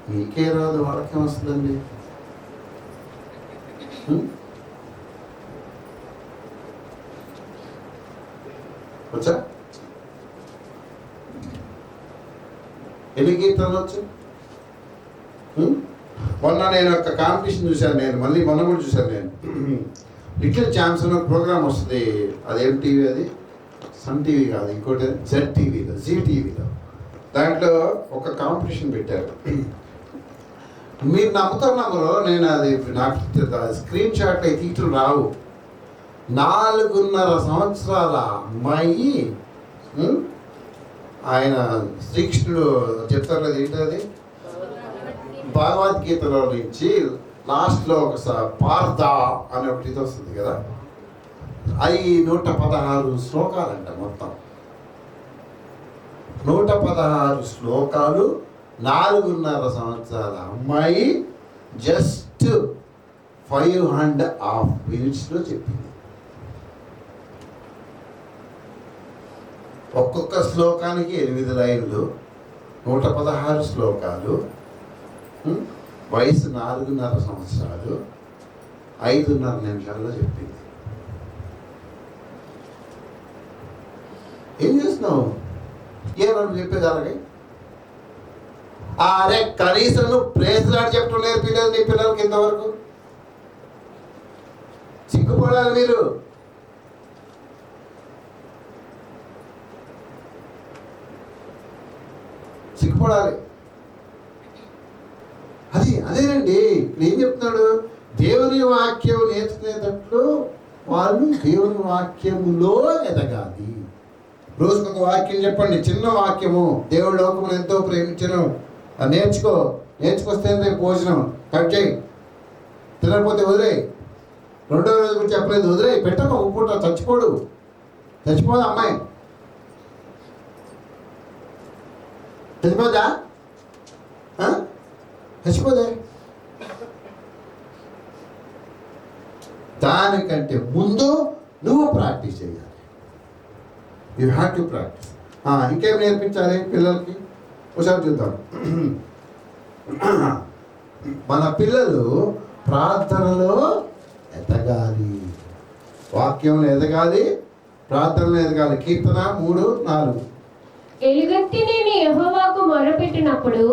మీకే రాదు, వాళ్ళకేం వస్తుందండి? వచ్చా? ఎన్ని కీర్తనలు వచ్చు? మొన్న నేను ఒక కాంపిటీషన్ చూశాను. మొన్న కూడా చూశాను. నేను లిటిల్ ఛాంప్స్ అనే ప్రోగ్రామ్ వస్తుంది. అదేం టీవీ, అది సన్ టీవీ కాదు, ఇంకోటి జీ టీవీలో. దాంట్లో ఒక కాంపిటీషన్ పెట్టారు. మీరు నమ్ముతారు, నేను అది నాకు స్క్రీన్ షాట్ అయితే తీయటం రావు. 4.5 సంవత్సరాల అమ్మాయి, ఆయన శ్రీకృష్ణుడు చెప్తారు కదా, ఏంటది భగవద్గీతలో నుంచి లాస్ట్లో ఒకసారి పార్థ అనే ఒకటి ఇది వస్తుంది కదా, అవి 116 శ్లోకాలంట. మొత్తం 116 శ్లోకాలు 4.5 సంవత్సరాల అమ్మాయి జస్ట్ 5.5 minutes చెప్పింది. ఒక్కొక్క శ్లోకానికి 8 లైన్లు, 116 శ్లోకాలు, వయసు 4.5 సంవత్సరాలు, 5.5 నిమిషాల్లో చెప్పింది. ఏం చేస్తున్నావు? ఏమన్నా చెప్పేది అలాగే? అరే కనీసం నువ్వు ప్రేజ్లాడు చెప్పడం నేర్పిలేదు నీ పిల్లలకి ఇంతవరకు. సిగ్గుపడాలి మీరు. సిగ్గుపడాలి. అదేనండి ఏం చెప్తున్నాడు? దేవుని వాక్యం నేర్చుకునేటట్లు వాళ్ళు దేవుని వాక్యములో ఎదగాలి. రోజుకొక వాక్యం చెప్పండి, చిన్న వాక్యము. దేవుడు లోకమును ఎంతో ప్రేమించను, నేర్చుకొస్తే రేపు భోజనం కట్ చేయి, తినకపోతే వదిలేయి. 2వ రోజు కూడా చెప్పలేదు, వదిలేయి, పెట్టక ఒక పూట చచ్చిపోదు అమ్మాయి. చచ్చిపోదా? చచ్చిపోదే. దానికంటే ముందు నువ్వు ప్రాక్టీస్ చేయాలి. You have to practice. ఇంకేం నేర్పించాలి పిల్లలకి? ఒకసారి చూద్దాం. మన పిల్లలు ప్రార్థనలో ఎదగాలి, వాక్యంలో ఎదగాలి, ప్రార్థనలు ఎదగాలి. కీర్తన 3:4. ఎలుగెత్తి నేను యెహోవాకు మొరపెట్టినప్పుడు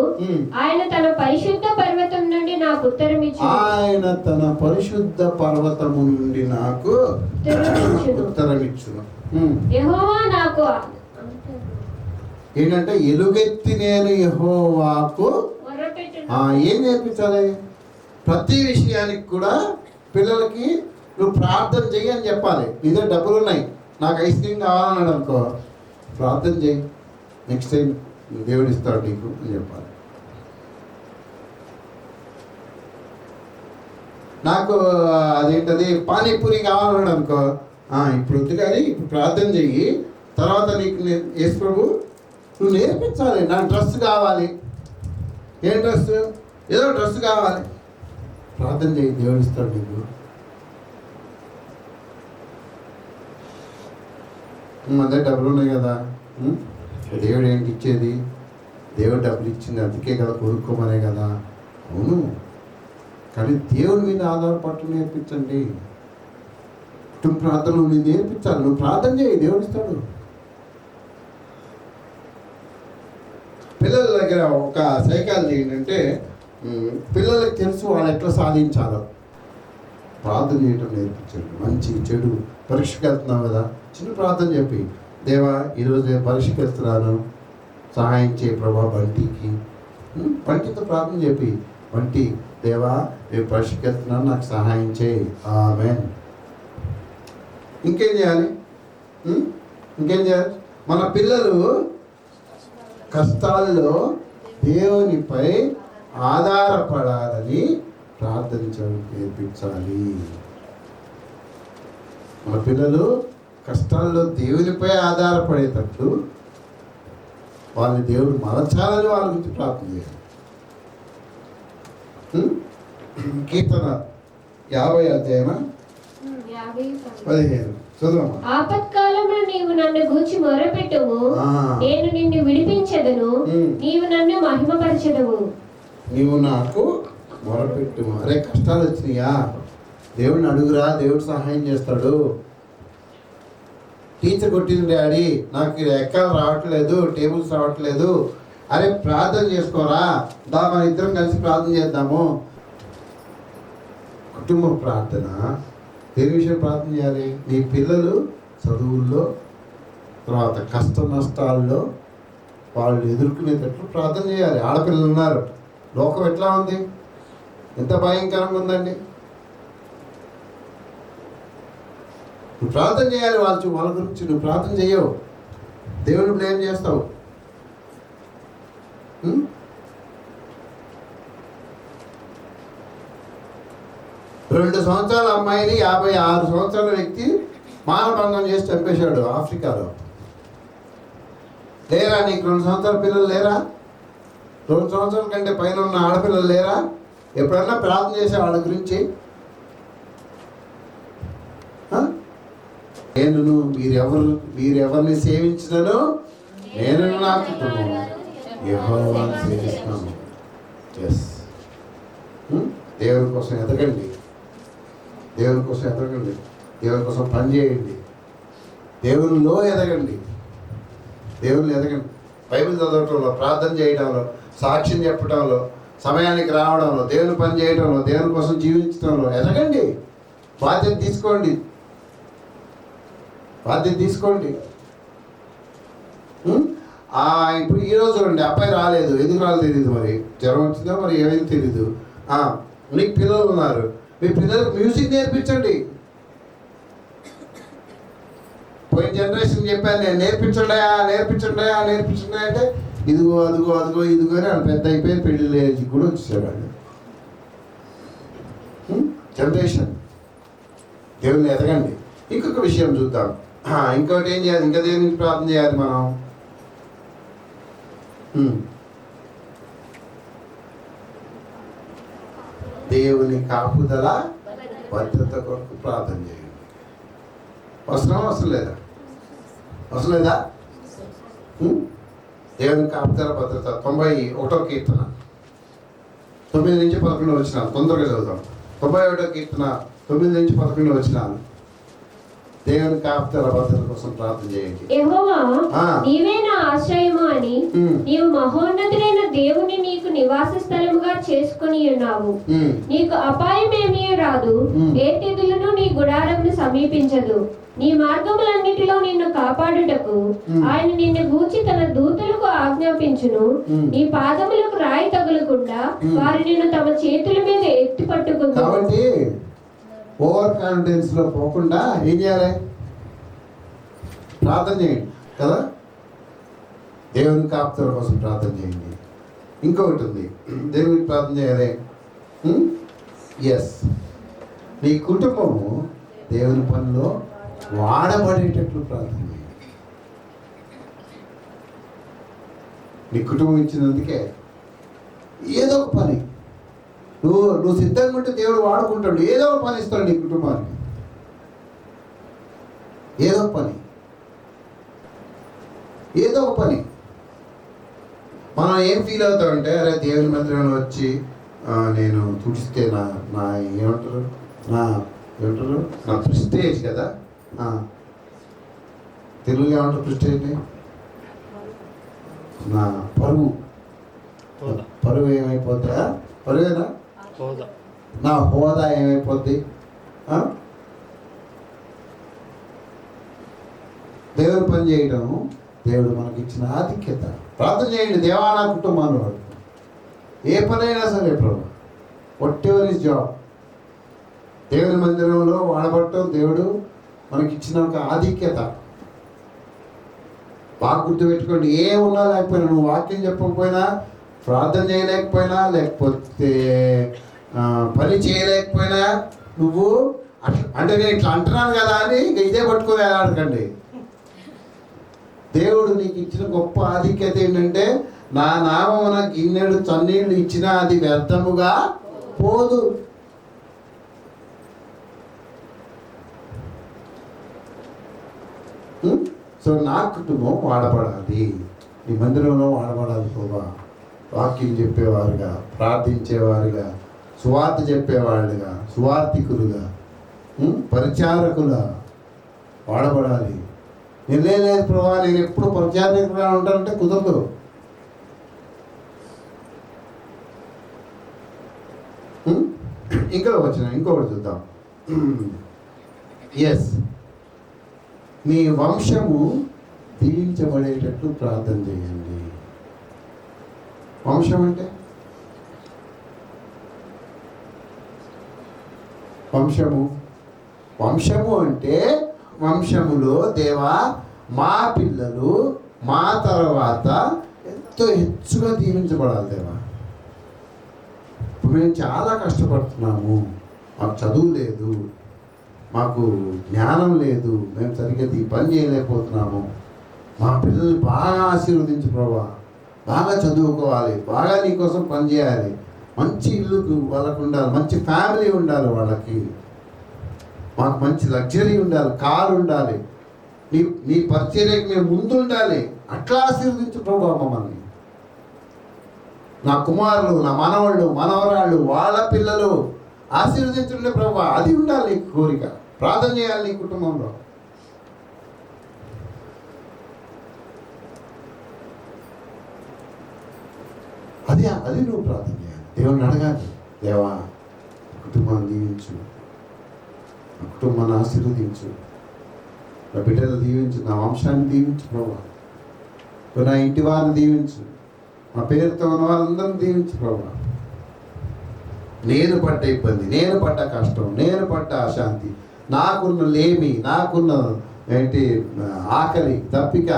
ఆయన తన పరిశుద్ధ పర్వతం నుండి నాకు ఉత్తరమిచ్చును. ఆయన తన పరిశుద్ధ పర్వతము నుండి నాకు ఉత్తరమిచ్చును. యెహోవా నాకు ఏంటంటే ఎలుగెత్తి నేను యెహోవాకు ఏం నేర్పించాలి? ప్రతి విషయానికి కూడా పిల్లలకి నువ్వు ప్రార్థన చెయ్యి అని చెప్పాలి. ఇదే డబ్బులు ఉన్నాయి, నాకు ఐస్ క్రీమ్ కావాలన్నాడు అనుకో, ప్రార్థన చెయ్యి, నెక్స్ట్ టైం దేవుడు ఇస్తాడు నీకు అని చెప్పాలి. నాకు అదేంటది పానీపూరి కావాలన్నాడు అనుకో, ఇప్పుడు వద్దు కానీ ఇప్పుడు ప్రార్థన చెయ్యి, తర్వాత నీకు యేసు ప్రభు నువ్వు నేర్పించాలి. నాకు డ్రెస్ కావాలి, ఏం డ్రెస్? ఏదో డ్రెస్ కావాలి, ప్రార్థన చేయి, దేవుడు ఇస్తాడు నీకు. అదే డబ్బులు ఉన్నాయి కదా, దేవుడు ఏంటి ఇచ్చేది? దేవుడు డబ్బులు ఇచ్చింది అందుకే కదా, కొనుక్కోమనే కదా. అవును, కానీ దేవుడి మీద ఆధారపట్టు నేర్పించండి. కుటుంబ ప్రార్థన నువ్వు నేర్పించాలి. నువ్వు ప్రార్థన చేయి, దేవుడు ఇస్తాడు. పిల్లల దగ్గర ఒక సైకాలజీ ఏంటంటే, పిల్లలకి తెలుసు వాళ్ళు ఎట్లా సాధించాలో. ప్రార్థన చేయటం నేర్పించండి. మంచి చెడు పరీక్షకి వెళ్తున్నావు కదా, చిన్న ప్రార్థన చెప్పి, దేవా ఈరోజు నేను పరీక్షకి వెళ్తున్నాను, సహాయం చేయి ప్రభా బంటికి. బంటితో ప్రార్థన చెప్పి, బంటి దేవా నేను పరీక్షకి వెళ్తున్నాను, నాకు సహాయం చేయి, ఆమేన్. ఇంకేం చేయాలి? ఇంకేం చేయాలి? మన పిల్లలు కష్టాల్లో దేవునిపై ఆధారపడాలని ప్రార్థించడం నేర్పించాలి. మన పిల్లలు కష్టాల్లో దేవునిపై ఆధారపడేటట్లు వాళ్ళని దేవుడు మలచాలని వాళ్ళ గురించి ప్రార్థన చేయాలి. కీర్తన 50:15 చదువు. ఆపత్కాలంలో నీవు నన్ను గూర్చి మొరపెట్టుము, నేను నిన్ను విడిపించెదను, నీవు నన్ను మహిమపరచెదవు. నీవు నాకు మొరపెట్టుము. అరే కష్టాలు వచ్చినాయా, దేవుడిని అడుగురా, దేవుడు సహాయం చేస్తాడు. టీచర్ కొట్టింది డాడీ, నాకు ఎక్కలు రావట్లేదు, టేబుల్స్ రావట్లేదు. అరే ప్రార్థన చేసుకోరా, దా మన ఇద్దరం కలిసి ప్రార్థన చేద్దాము. కుటుంబ ప్రార్థన. దేని విషయం ప్రార్థన చేయాలి? నీ పిల్లలు చదువుల్లో, తర్వాత కష్ట నష్టాల్లో వాళ్ళు ఎదుర్కొనేటట్లు ప్రార్థన చేయాలి. ఆడపిల్లలు ఉన్నారు, లోకం ఎట్లా ఉంది, ఎంత భయంకరంగా ఉందండి. నువ్వు ప్రార్థన చేయాలి వాళ్ళ గురించి. నువ్వు ప్రార్థన చేయవు, దేవుని బ్లేమ్ చేస్తావు. 2 సంవత్సరాల అమ్మాయిని 56 సంవత్సరాల వ్యక్తి మానభంగం చేసి చంపేశాడు ఆఫ్రికాలో. లేరా నీకు 2 సంవత్సరాల పిల్లలు లేరా? 2 సంవత్సరాల కంటే పైన ఉన్న ఆడపిల్లలు లేరా? ఎప్పుడన్నా ప్రార్థన చేసే వాళ్ళ గురించి? నేను వీరెవరిని సేవించినను నేను నా కుటుంబం యెహోవాను సేవిస్తాను. ఎస్, దేవుని కోసం ఎదగండి, దేవుని కోసం ఎదగండి, దేవుని కోసం పని చేయండి, దేవునిలో ఎదగండి, దేవుని ఎదగండి. బైబిల్ చదవటంలో, ప్రార్థన చేయడంలో, సాక్ష్యం చెప్పడంలో, సమయానికి రావడంలో, దేవుని పని చేయడంలో, దేవుని కోసం జీవించడంలో ఎదగండి. బాధ్యత తీసుకోండి, బాధ్యత తీసుకోండి. ఇప్పుడు ఈరోజు చూడండి, అబ్బాయి రాలేదు, ఎందుకు రాలేదు తెలియదు, మరి జ్వరం వచ్చిందో మరి ఏమైంది తెలీదు. మీకు పిల్లలు ఉన్నారు, మీ పిల్లలకు మ్యూజిక్ నేర్పించండి. పోయిన జనరేషన్ చెప్పాను నేను, నేర్పించండి అంటే ఇదిగో అదిగో ఇదిగో అని వాళ్ళు పెద్ద అయిపోయి పెళ్లి ఏజ్కి కూడా వచ్చేసాడు వాళ్ళు. జనరేషన్. దేవుని ఎదగండి. ఇంకొక విషయం చూద్దాం. ఇంకోటి ఏం చేయాలి? ఇంకా దేవునికి ప్రార్థన చేయాలి మనం. దేవుని కాపుదల భద్రత కొరకు ప్రార్థన చేయండి. అవసరం లేదా? దేవుని కాపుదల భద్రత. 91వ కీర్తన 9 నుంచి 11 వచనాలు తొందరగా చదువుతాం. 91వ కీర్తన 9 నుంచి 11 వచనాలు. దేవుని కాపుదల భద్రత కోసం ప్రార్థన చేయండి. యెహోవా ఆ. నీవే నా ఆశ్రయము అని నీవు మహోన్నతుడైన దేవుని నీకు నివాస స్థలముగా చేసుకొని ఉన్నావు. నీకు అపాయం ఏమీ రాదు, ఏ తెగులును నీ గుడారమును సమీపించదు. నీ మార్గములన్నిటిలో నిన్ను కాపాడుటకు ఆయన నిన్ను గూర్చి తన దూతలకు ఆజ్ఞాపించును. నీ పాదములకు రాయి తగులకుండా వారు నిన్ను తమ చేతుల మీద ఎత్తి పట్టుకుంటారు. కాబట్టి ఓవర్ కాన్ఫిడెన్స్ లో పోకుండా ఏం చేయాలి? ప్రార్థన చేయండి కదా, దేవుని కాపుదల కోసం ప్రార్థన చేయండి. ఇంకొకటి ఉంది, దేవునికి ప్రార్థన చేయాలి. ఎస్, నీ కుటుంబము దేవుని పనిలో వాడబడేటట్లు ప్రార్థన చేయండి. నీ కుటుంబం ఇచ్చినందుకే ఏదో ఒక పని నువ్వు సిద్ధంగా ఉంటే దేవుడు వాడుకుంటాడు. ఏదో ఒక పని ఇస్తాడు నీ కుటుంబానికి, ఏదో ఒక పని, ఏదో ఒక పని. మనం ఏం ఫీల్ అవుతామంటే, అరే దేవుని మందిరంలో వచ్చి నేను తుడిస్తే నా ఏమంటారు నా ప్రిస్టేజ్ కదా, తెలుగులో ఏమంటారు ప్రిస్టేజ్, నా పరువు ఏమైపోద్దా? పరువేనా? నా హోదా ఏమైపోద్ది? దేవుని పని చేయడం దేవుడు మనకి ఇచ్చిన ఆధిక్యత. ప్రార్థన చేయండి, దేవా నా కుటుంబాన్ని వాడు, ఏ పనైనా సరే ప్రభు, వాట్ ఎవర్ ఇస్ జాబ్, దేవుని మందిరంలో వాడబట్టడం దేవుడు మనకి ఇచ్చిన ఒక ఆధిక్యత. బాగా గుర్తుపెట్టుకోండి, ఏమున్నా లేకపోయినా, నువ్వు వాక్యం చెప్పకపోయినా, ప్రార్థన చేయలేకపోయినా, లేకపోతే పని చేయలేకపోయినా, నువ్వు అంటే నేను ఇట్లా అంటున్నాను కదా అని ఇదే పట్టుకొని వెళ్ళాడకండి. దేవుడు నీకు ఇచ్చిన గొప్ప ఆధిక్యత ఏంటంటే, నా నామమున గిన్నెడు చన్నీళ్ళు ఇచ్చినా అది వ్యర్థముగా పోదు. సో నా కుటుంబం వాడబడాలి, ఈ మందిరంలో వాడబడాలి ప్రభా. వాక్యం చెప్పేవారుగా, ప్రార్థించేవారుగా, సువార్త చెప్పేవాళ్ళుగా, సువార్థికులుగా, పరిచారకులుగా వాడబడాలి. నేను లేదు ప్రభా, నేను ఎప్పుడు పరిచారకులుగా ఉంటానంటే కుదరదు. ఇంకొకటి చూద్దాం. ఎస్, నీ వంశము దీవించబడేటట్లు ప్రార్థన చేయండి. వంశం అంటే వంశము అంటే వంశములో దేవా మా పిల్లలు మా తర్వాత ఎంతో హెచ్చుగా దీవించబడాలి దేవా. ఇప్పుడు మేము చాలా కష్టపడుతున్నాము, మాకు చదువు లేదు, మాకు జ్ఞానం లేదు, మేము సరిగ్గా ఈ పని చేయలేకపోతున్నాము. మా పిల్లల్ని బాగా ఆశీర్వదించు ప్రభా, బాగా చదువుకోవాలి, బాగా నీకోసం పని చేయాలి, మంచి ఇల్లు వాళ్ళకు ఉండాలి, మంచి ఫ్యామిలీ ఉండాలి వాళ్ళకి, మాకు మంచి లగ్జరీ ఉండాలి, కారు ఉండాలి, నీ పరిచర్యకి మేము ముందు ఉండాలి. అట్లా ఆశీర్వదించు ప్రభా మమ్మల్ని. నా కుమారులు, నా మనవాళ్ళు, మనవరాళ్ళు, వాళ్ళ పిల్లలు ఆశీర్వదించుండే ప్రభా, అది ఉండాలి నీకు కోరిక. ప్రార్థన చేయాలి నీ కుటుంబంలో. అది నువ్వు ప్రార్థన చేయాలి, దేవుని అడగాలి. దేవా కుటుంబాన్ని దీవించు, నా కుటుంబాన్ని ఆశీర్వదించు, నా బిడ్డలు దీవించు, నా వంశాన్ని దీవించు ప్రభా, నా ఇంటి వారిని దీవించు, నా పేరుతో ఉన్న వాళ్ళందరినీ దీవించు ప్రభా. నేను పడ్డ ఇబ్బంది, నేను పడ్డ కష్టం, నేను పడ్డ అశాంతి, నాకున్న లేమి, నాకున్న ఆకలి, తప్పిక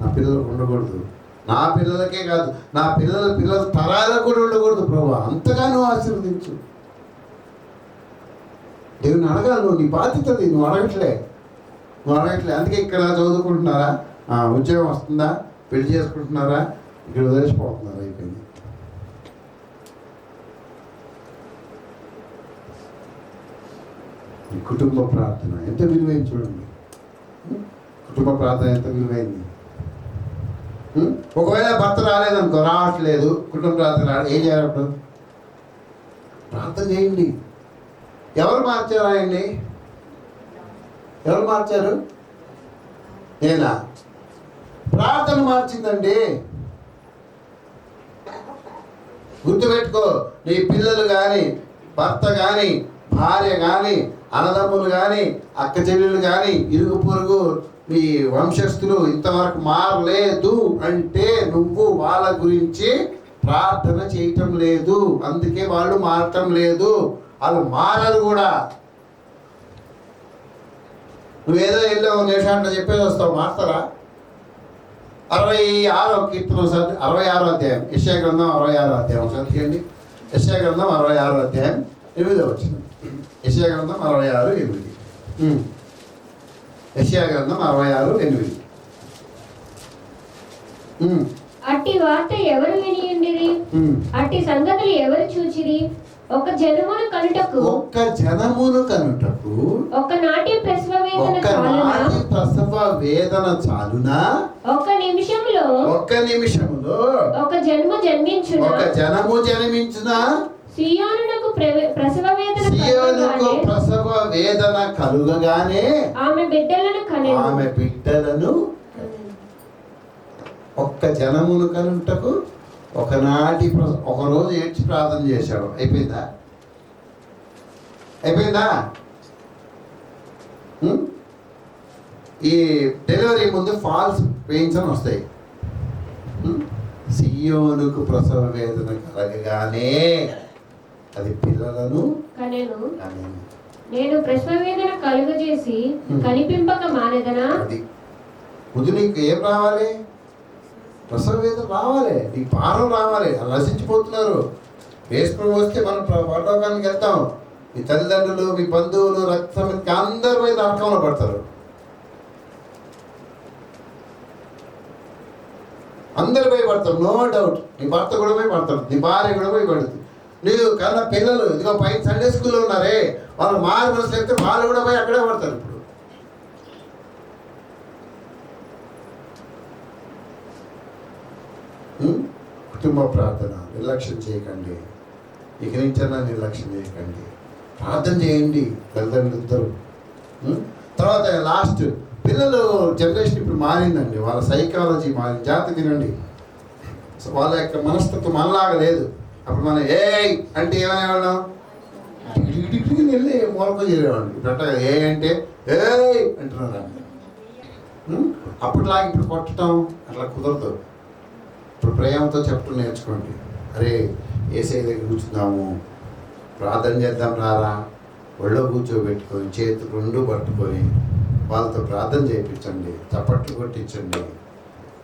నా పిల్లలకు ఉండకూడదు. నా పిల్లలకే కాదు, నా పిల్లల తరాలకు కూడా ఉండకూడదు ప్రభా. అంతగా నువ్వు ఆశీర్వదించు. దేవుని అడగాలి, నువ్వు నీ బాధ్యత, నువ్వు అడగట్లే. అందుకే ఇక్కడ చదువుకుంటున్నారా, ఉద్యోగం వస్తుందా, పెళ్లి చేసుకుంటున్నారా, ఇక్కడ వదిలేసిపోతున్నారా, అయిపోయింది. ఈ కుటుంబ ప్రార్థన ఎంత విలువైంది చూడండి. కుటుంబ ప్రార్థన ఎంత విలువైంది. ఒకవేళ భర్త రాలేదనుకో, రావట్లేదు, కుటుంబ ప్రార్థన ఏం చేయాలి? ప్రార్థన చేయండి. ఎవరు మార్చారు ఆయన్ని? ఎవరు మార్చారు? నేనా? ప్రార్థన మార్చిందండి. గుర్తుపెట్టుకో, నీ పిల్లలు కానీ, భర్త కానీ, భార్య కానీ, అన్నదమ్ములు కానీ, అక్క చెల్లెలు కానీ, ఇరుగు పొరుగు నీ వంశస్థులు ఇంతవరకు మారలేదు అంటే నువ్వు వాళ్ళ గురించి ప్రార్థన చేయటం లేదు. అందుకే వాళ్ళు మారటం లేదు. వాళ్ళు మారరు కూడా. నువ్వేదో వెళ్ళావు నిమిషాంట్లో చెప్పేసి వస్తావు, మారుతారా? 66వ కీర్తన 66వ అధ్యాయం, యెషయా గ్రంథం 66వ అధ్యాయం చదివండి. యెషయా గ్రంథం 66వ అధ్యాయం 8వ వచనం. యెషయా గ్రంథం 66:8. యెషయా గ్రంథం 66:8. అట్టి వార్త ఎవరు వినియుండిరి? అట్టి సంగతులు ఎవరు చూచిరి? ఒక జనమును కనుటకు ఒకనాటి ప్రసవ వేదన చాలునా? ఒక నిమిషములో ఒక జనము జన్మించునా? సియోనునకు ప్రసవ వేదన కలుగగానే ఆమె బిడ్డలను ఒక్క జనమును కనుటకు ఒకనాటి ఒకరోజు ఏడ్చి ప్రార్థన చేశాడు. అయిపోయిందా? ఈ డెలివరీ ముందు ఫాల్స్ పెయిన్స్ అని వస్తాయి. సియోనుకు ప్రసవ వేదన కలగగానే అది పిల్లలను నేను ప్రసవ వేదన కలుగజేసి కనిపింపక మానేదనా? అది ముందు నీకు ఏం రావాలి? ప్రసవ వేదన రావాలి, నీ భారం రావాలి. నశించిపోతున్నారు. వేసుకుని వస్తే మనం పరలోకానికి వెళ్తాం. మీ తల్లిదండ్రులు, మీ బంధువులు, రక్తం అందరి మీద నరకంలో పడతారు. అందరు పోయి పడతారు, నో డౌట్. నీ భర్త కూడా పోయి పడతాడు, నీ భార్య కూడా పోయి పడుతుంది. నీవు కన్నా పిల్లలు ఇదిగో పైన సండే స్కూల్లో ఉన్నారే, వాళ్ళు మారు మనసులు చెప్తే వాళ్ళు కూడా పోయి అక్కడే పడతారు. ఇప్పుడు కుటుంబ ప్రార్థన నిర్లక్ష్యం చేయకండి. ఇక నుంచైనా నిర్లక్ష్యం చేయకండి. ప్రార్థన చేయండి తల్లిదండ్రులిద్దరు. తర్వాత లాస్ట్ పిల్లలు జనరేషన్ ఇప్పుడు మారిందండి. వాళ్ళ సైకాలజీ మారింది. జాతి తినండి. వాళ్ళ యొక్క మనస్తత్వం మనలాగా లేదు. అప్పుడు మనం ఏయ్ అంటే ఏమనేవాళ్ళం? డిగ్రీ వెళ్ళి మూలకం చేరేవాళ్ళు. ఇప్పుడు ఏ అంటే ఏయ్ అంటున్నారు. అప్పటిలాగా ఇప్పుడు కొట్టడం అట్లా కుదరదు. ఇప్పుడు ప్రేమతో చెప్పడం నేర్చుకోండి. అరే ఏసై దగ్గర కూర్చుందాము, ప్రార్థన చేద్దాం రారా, ఒళ్ళో కూర్చోబెట్టుకొని చేతులు రెండు పట్టుకొని వాళ్ళతో ప్రార్థన చేయించండి, చప్పట్లు కొట్టించండి.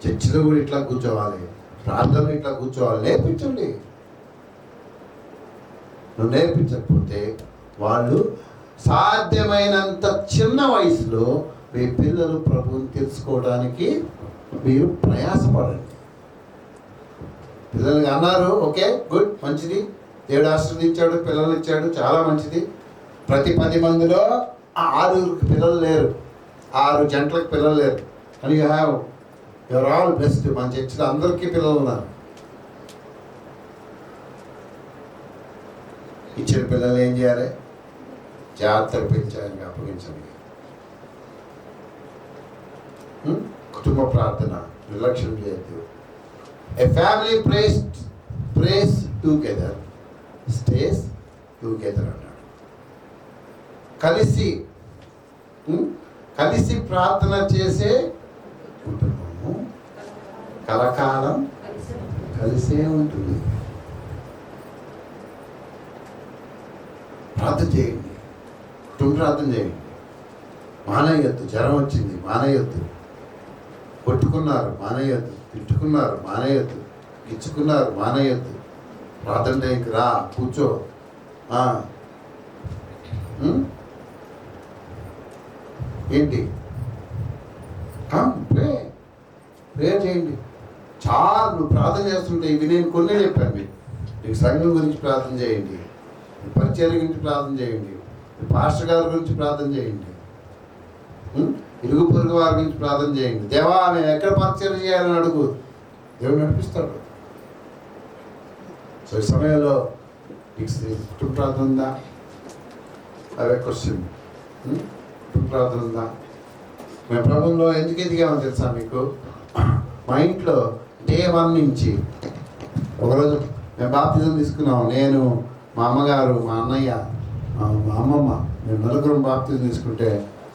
చర్చిలో కూడా ఇట్లా కూర్చోవాలి, ప్రార్థనలు ఇట్లా కూర్చోవాలి. నేర్పించండి. నువ్వు నేర్పించకపోతే వాళ్ళు సాధ్యమైనంత చిన్న వయసులో మీ పిల్లలు ప్రభువుని తెలుసుకోవడానికి మీరు ప్రయాసపడండి. పిల్లలకి అన్నారు, ఓకే గుడ్, మంచిది, దేవుడు ఆశీర్వదించాడు, పిల్లలు ఇచ్చాడు, చాలా మంచిది. ప్రతి 10 మందిలో 6 పిల్లలు లేరు, 6 జంటలకు పిల్లలు లేరు. And your all best. మన చర్చిలో అందరికీ పిల్లలు ఉన్నారు. ఇచ్చిన పిల్లలు ఏం చేయాలి? జాగ్రత్తగా పెంచాలని అప్పగించండి. కుటుంబ ప్రార్థన నిర్లక్ష్యం చేయద్దు. A family prays together, stays together అన్నాడు. కలిసి ప్రార్థన చేసే కుటుంబము కలకాలం కలిసే ఉంటుంది. ప్రార్థన చేయండి, కుటుంబ ప్రార్థన చేయండి. మానేయొద్దు. జ్వరం వచ్చింది మానేయొద్దు, కొట్టుకున్నారు మానేయొద్దు, తిట్టుకున్నారు మానేయొద్దు, ఇచ్చుకున్నారు మానేయొద్దు. ప్రార్థన టైంకి రా, కూర్చో. ఏంటి? ప్రేయర్ చేయండి. చాలా నువ్వు ప్రార్థన చేస్తుంటే ఇవి నేను కొన్నే చెప్పాను. మీకు సంఘం గురించి ప్రార్థన చేయండి, పరిచర్య గురించి ప్రార్థన చేయండి, పాస్టర్ గారి గురించి ప్రార్థన చేయండి, ఇరుగు పొరుగు వారి గురించి ప్రార్థన చేయండి. దేవా నేను ఎక్కడ పరిచర్య చేయాలని అడుగు, దేవుడు నడిపిస్తాడు. సో ఈ సమయంలో కుటుంబ ప్రార్థన ఉందా? అవే క్వశ్చన్. కుటుంబ ప్రార్థన ఉందా? మేము ప్రభుత్వంలో ఎందుకు ఎదిగామో తెలుసా మీకు? మా ఇంట్లో డే 1 నుంచి ఒకరోజు మేము బాప్తిజం తీసుకున్నాము. నేను, మా అమ్మగారు, మా అన్నయ్య, మా అమ్మమ్మ, మేము నలుగురం బాప్తిజం తీసుకుంటే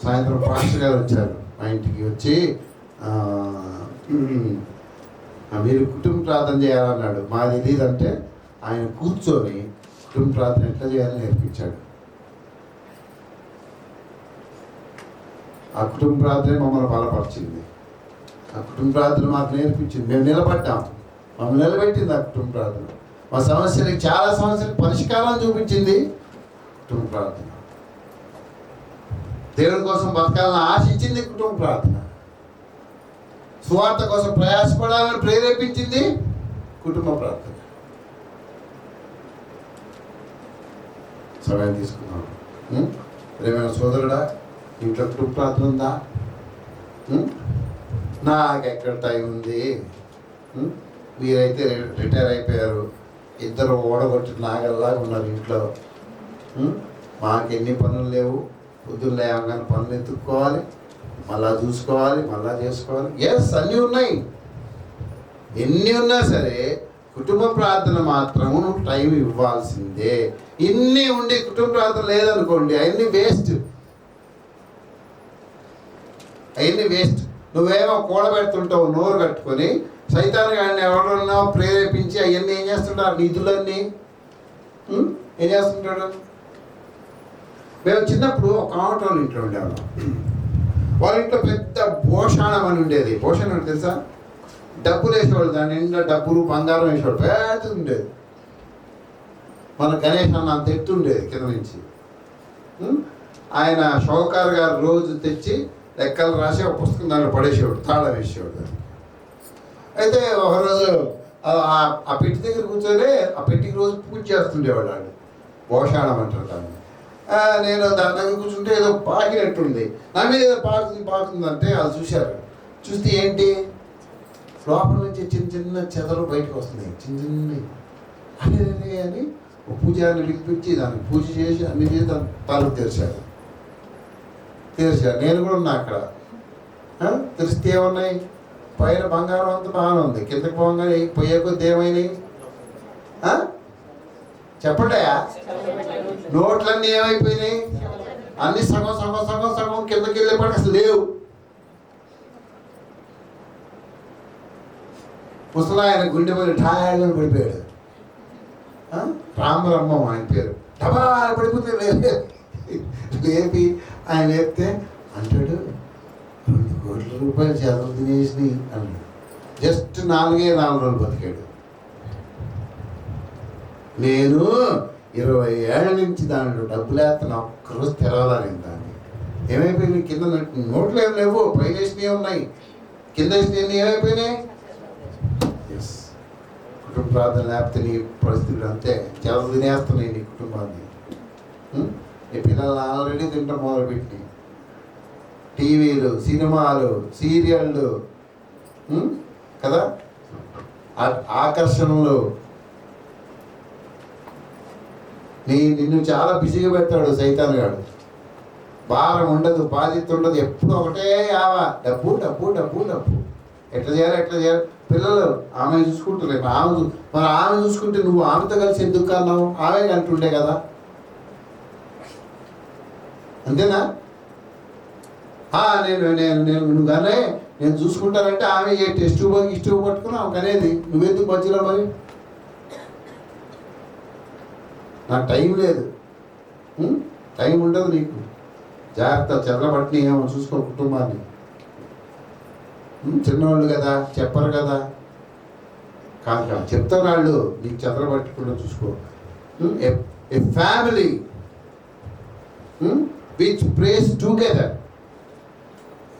సాయంత్రం పాస్టర్ గారు వచ్చారు మా ఇంటికి. వచ్చి మీరు కుటుంబ ప్రార్థన చేయాలన్నాడు. మాది తెలియదంటే ఆయన కూర్చొని కుటుంబ ప్రార్థన ఎట్లా చేయాలని నేర్పించాడు. ఆ కుటుంబ ప్రార్థన మమ్మల్ని బలపరిచింది. ఆ కుటుంబ ప్రార్థన మాకు నేర్పించింది. మేము నిలబడ్డాం, మమ్మల్ని నిలబెట్టింది ఆ కుటుంబ ప్రార్థన. మా సమస్యలకి, చాలా సమస్యలకు పరిష్కారం చూపించింది కుటుంబ ప్రార్థన. దేవుడి కోసం బతకాలని ఆశించింది కుటుంబ ప్రార్థన. సువార్త కోసం ప్రయాసపడాలని ప్రేరేపించింది కుటుంబ ప్రార్థన. సమయం తీసుకున్నాం. ప్రేమైన సోదరుడా, ఇంట్లో కుటుంబ ప్రార్థన ఉందా? నాకెక్కడ టైం ఉంది? మీరైతే రిటైర్ అయిపోయారు, ఇద్దరు ఓడగొట్టి నాగల్లాగా ఉన్నారు ఇంట్లో. మాకెన్ని పనులు లేవు. పొద్దున్న లేవగానే పనులు ఎత్తుక్కోవాలి, మళ్ళా చూసుకోవాలి, మళ్ళా చేసుకోవాలి. ఎస్, అన్నీ ఉన్నాయి. ఎన్ని ఉన్నా సరే కుటుంబ ప్రార్థన మాత్రము నువ్వు టైం ఇవ్వాల్సిందే. ఇన్ని ఉండి కుటుంబ ప్రార్థన లేదనుకోండి, అవన్నీ వేస్ట్. అవన్నీ వేస్ట్. నువ్వేమో కూడబెడుతుంటావు నోరు కట్టుకొని, సైతాన్ని కానీ ఎవరన్నా ప్రేరేపించి అవన్నీ ఏం చేస్తుంటారు? నిధులన్నీ ఏం చేస్తుంటాడు? మేము చిన్నప్పుడు ఒక ఆటోలు ఇంట్లో ఉండేవాళ్ళం. వాళ్ళ ఇంట్లో పెద్ద భోషాణం అని ఉండేది. భోషణం అంటే తెలుసా? డబ్బులు వేసేవాళ్ళు, దాని నిండా డబ్బులు బంగారం వేసేవాళ్ళు. పెద్దది ఉండేది. మన గణేష్ అన్న అంత ఎత్తు ఉండేది కింద నుంచి. ఆయన షౌకార్ గారు రోజు తెచ్చి లెక్కలు రాసి ఒక పుస్తకం దాంట్లో పడేసేవాడు, తాళం వేసేవాడు. అయితే ఒకరోజు ఆ పెట్టి దగ్గర కూర్చొని ఆ పెట్టికి రోజు పూజ చేస్తుండేవాడు. వాళ్ళు భోషాణం అంటారు దాన్ని. నేను దాని దగ్గర కూర్చుంటే ఏదో పాకినట్టుంది, నా మీద ఏదో పాకుతుంది అంటే వాళ్ళు చూశారు. చూస్తే ఏంటి, లోపల నుంచి చిన్న చిన్న చెదలు బయటకు వస్తున్నాయి, చిన్న చిన్నవి. అదే అని ఒక పూజారిని పిలిపించి దానికి పూజ చేసి అన్ని చేసి దాన్ని తలుపు తెరిచారు. నేను కూడా ఉన్నా అక్కడ. తెరిస్తే ఏమన్నాయి? పైన బంగారం అంతా బాగానే ఉంది, కిందకి పోగానే పోయే కొద్ది ఏమైనాయి? చెప్పండియా, నోట్లన్నీ ఏమైపోయినాయి? అన్ని సగం సగం సగం సగం కిందకి వెళ్ళేపాటు అసలు లేవు. ముసలాయన గుండె మీద ఠాయాలని పడిపోయాడు. రామరమ్మ ఆయన పేరు. డబా పడిపోతే లేపి ఆయన లేపితే అంటాడు, 2 కోట్ల రూపాయలు చేతలు తినేసి అన్నాడు. జస్ట్ 4 రోజులు బతికాడు. నేను 20 ఏళ్ళ నుంచి దాంట్లో డబ్బులు వేస్తాను, ఒక్కరోజు తెరవాలని దాన్ని. ఏమైపోయింది? కింద నోట్లు ఏమి లేవు, పైన వేసినవి ఉన్నాయి, కింద వేసినవి ఏమైపోయినాయి? ఎస్, కుటుంబ ప్రార్థన లేకపోతే నీ పరిస్థితులు అంతే. చేతలు తినేస్తున్నాయి నీ కుటుంబాన్ని. నీ పిల్లల్ని ఆల్రెడీ తింటాం మొదలుపెట్టి. టీవీలు, సినిమాలు, సీరియళ్ళు కదా, ఆకర్షణలు. నిన్ను చాలా బిజీగా పెడతాడు సైతాన్ గాడు. భారం ఉండదు, బాధ్యత ఉండదు, ఎప్పుడు ఒకటే ఆవా, డబ్బు డబ్బు డబ్బు డబ్బు. ఎట్లా చేయాలి? పిల్లలు ఆమె చూసుకుంటున్నారు. మరి ఆమె చూసుకుంటే నువ్వు ఆమెతో కలిసి ఎందుకు అన్నావు? ఆమె అంటుండే కదా, అంతేనా? నువ్వు కానీ నేను చూసుకుంటానంటే ఆమె ఏ టెస్ట్ ఇష్టం పట్టుకుని ఆమెకు అనేది, నువ్వెందుకు మధ్యలో? మరి నాకు టైం లేదు, టైం ఉండదు నీకు. జాగ్రత్త, చెదలబట్టి ఏమో చూసుకో కుటుంబాన్ని. చిన్నవాళ్ళు కదా, చెప్పరు కదా. కాదు, చెప్తారు వాళ్ళు, నీకు చెదలబట్టకుండా చూసుకో. ఏ ఫ్యామిలీ విచ్ ప్రేస్ టుగెదర్,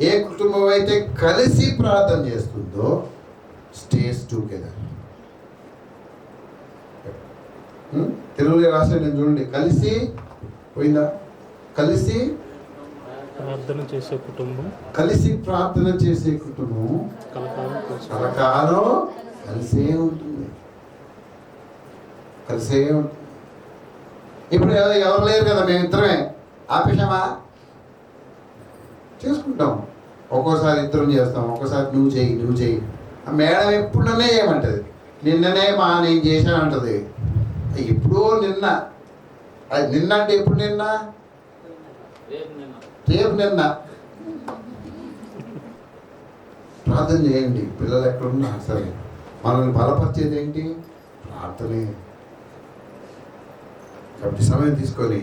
ఏ కుటుంబం అయితే కలిసి ప్రార్థన చేస్తుందో స్టేస్ టుగెదర్. తెలుగులో రాసే నేను చూడండి, కలిసి పోయిందా? కలిసి ప్రార్థన చేసే కుటుంబం, కలిసి ప్రార్థన చేసే కుటుంబం కలకాలం కలిసే ఉంటుంది, కలిసే ఉంటుంది. ఇప్పుడు ఎవరు లేరు కదా, మేమిద్దరమే ఆపేశామా? చేసుకుంటాం. ఒక్కోసారి ఇద్దరం చేస్తాం, ఒక్కోసారి నువ్వు చెయ్యి. ఆ మేడం ఎప్పుడనే ఏమంటది, నిన్ననే నేను చేశాను అంటది. ఎప్పుడో నిన్న, అది నిన్న అంటే ఎప్పుడు నిన్న? రేపు నిన్న. ప్రార్థన చేయండి. పిల్లలు ఎక్కడున్నా సరే మనల్ని బలపరిచేది ఏంటి? ప్రార్థనే. కాబట్టి సమయం తీసుకొని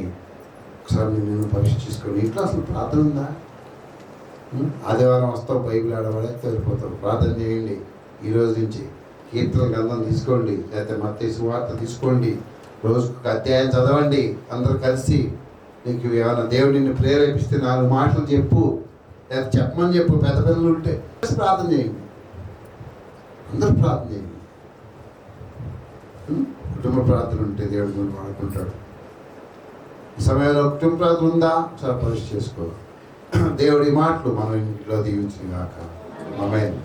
ఒకసారి నేను పరీక్ష చేసుకొని, ఇంట్లో అసలు ప్రార్థన ఉందా? ఆదివారం వస్తావు, బైబిల్ ఆడబడేస్తే వెళ్ళిపోతావు. ప్రార్థన చేయండి. ఈ రోజు నుంచి కీర్తన గ్రంథం తీసుకోండి, లేకపోతే మత్తయి సువార్త తీసుకోండి, రోజుకు ఒక అధ్యాయం చదవండి. అందరూ కలిసి నీకు ఏమైనా దేవుడు నిన్ను ప్రేరేపిస్తే 4 మాటలు చెప్పు, లేకపోతే చెప్పమని చెప్పు. పెద్ద పిల్లలు ఉంటే ప్రార్థన చేయండి. అందరూ ప్రార్థన చేయండి. కుటుంబ ప్రార్థన ఉంటే దేవుడు మనం వాడుకుంటాడు. ఈ సమయంలో కుటుంబ ప్రార్థన ఉందా? ఒకసారి పరీక్ష చేసుకో. దేవుడి మాటలు మనం ఇంట్లో దీవించిన గాక. ఆమేన్.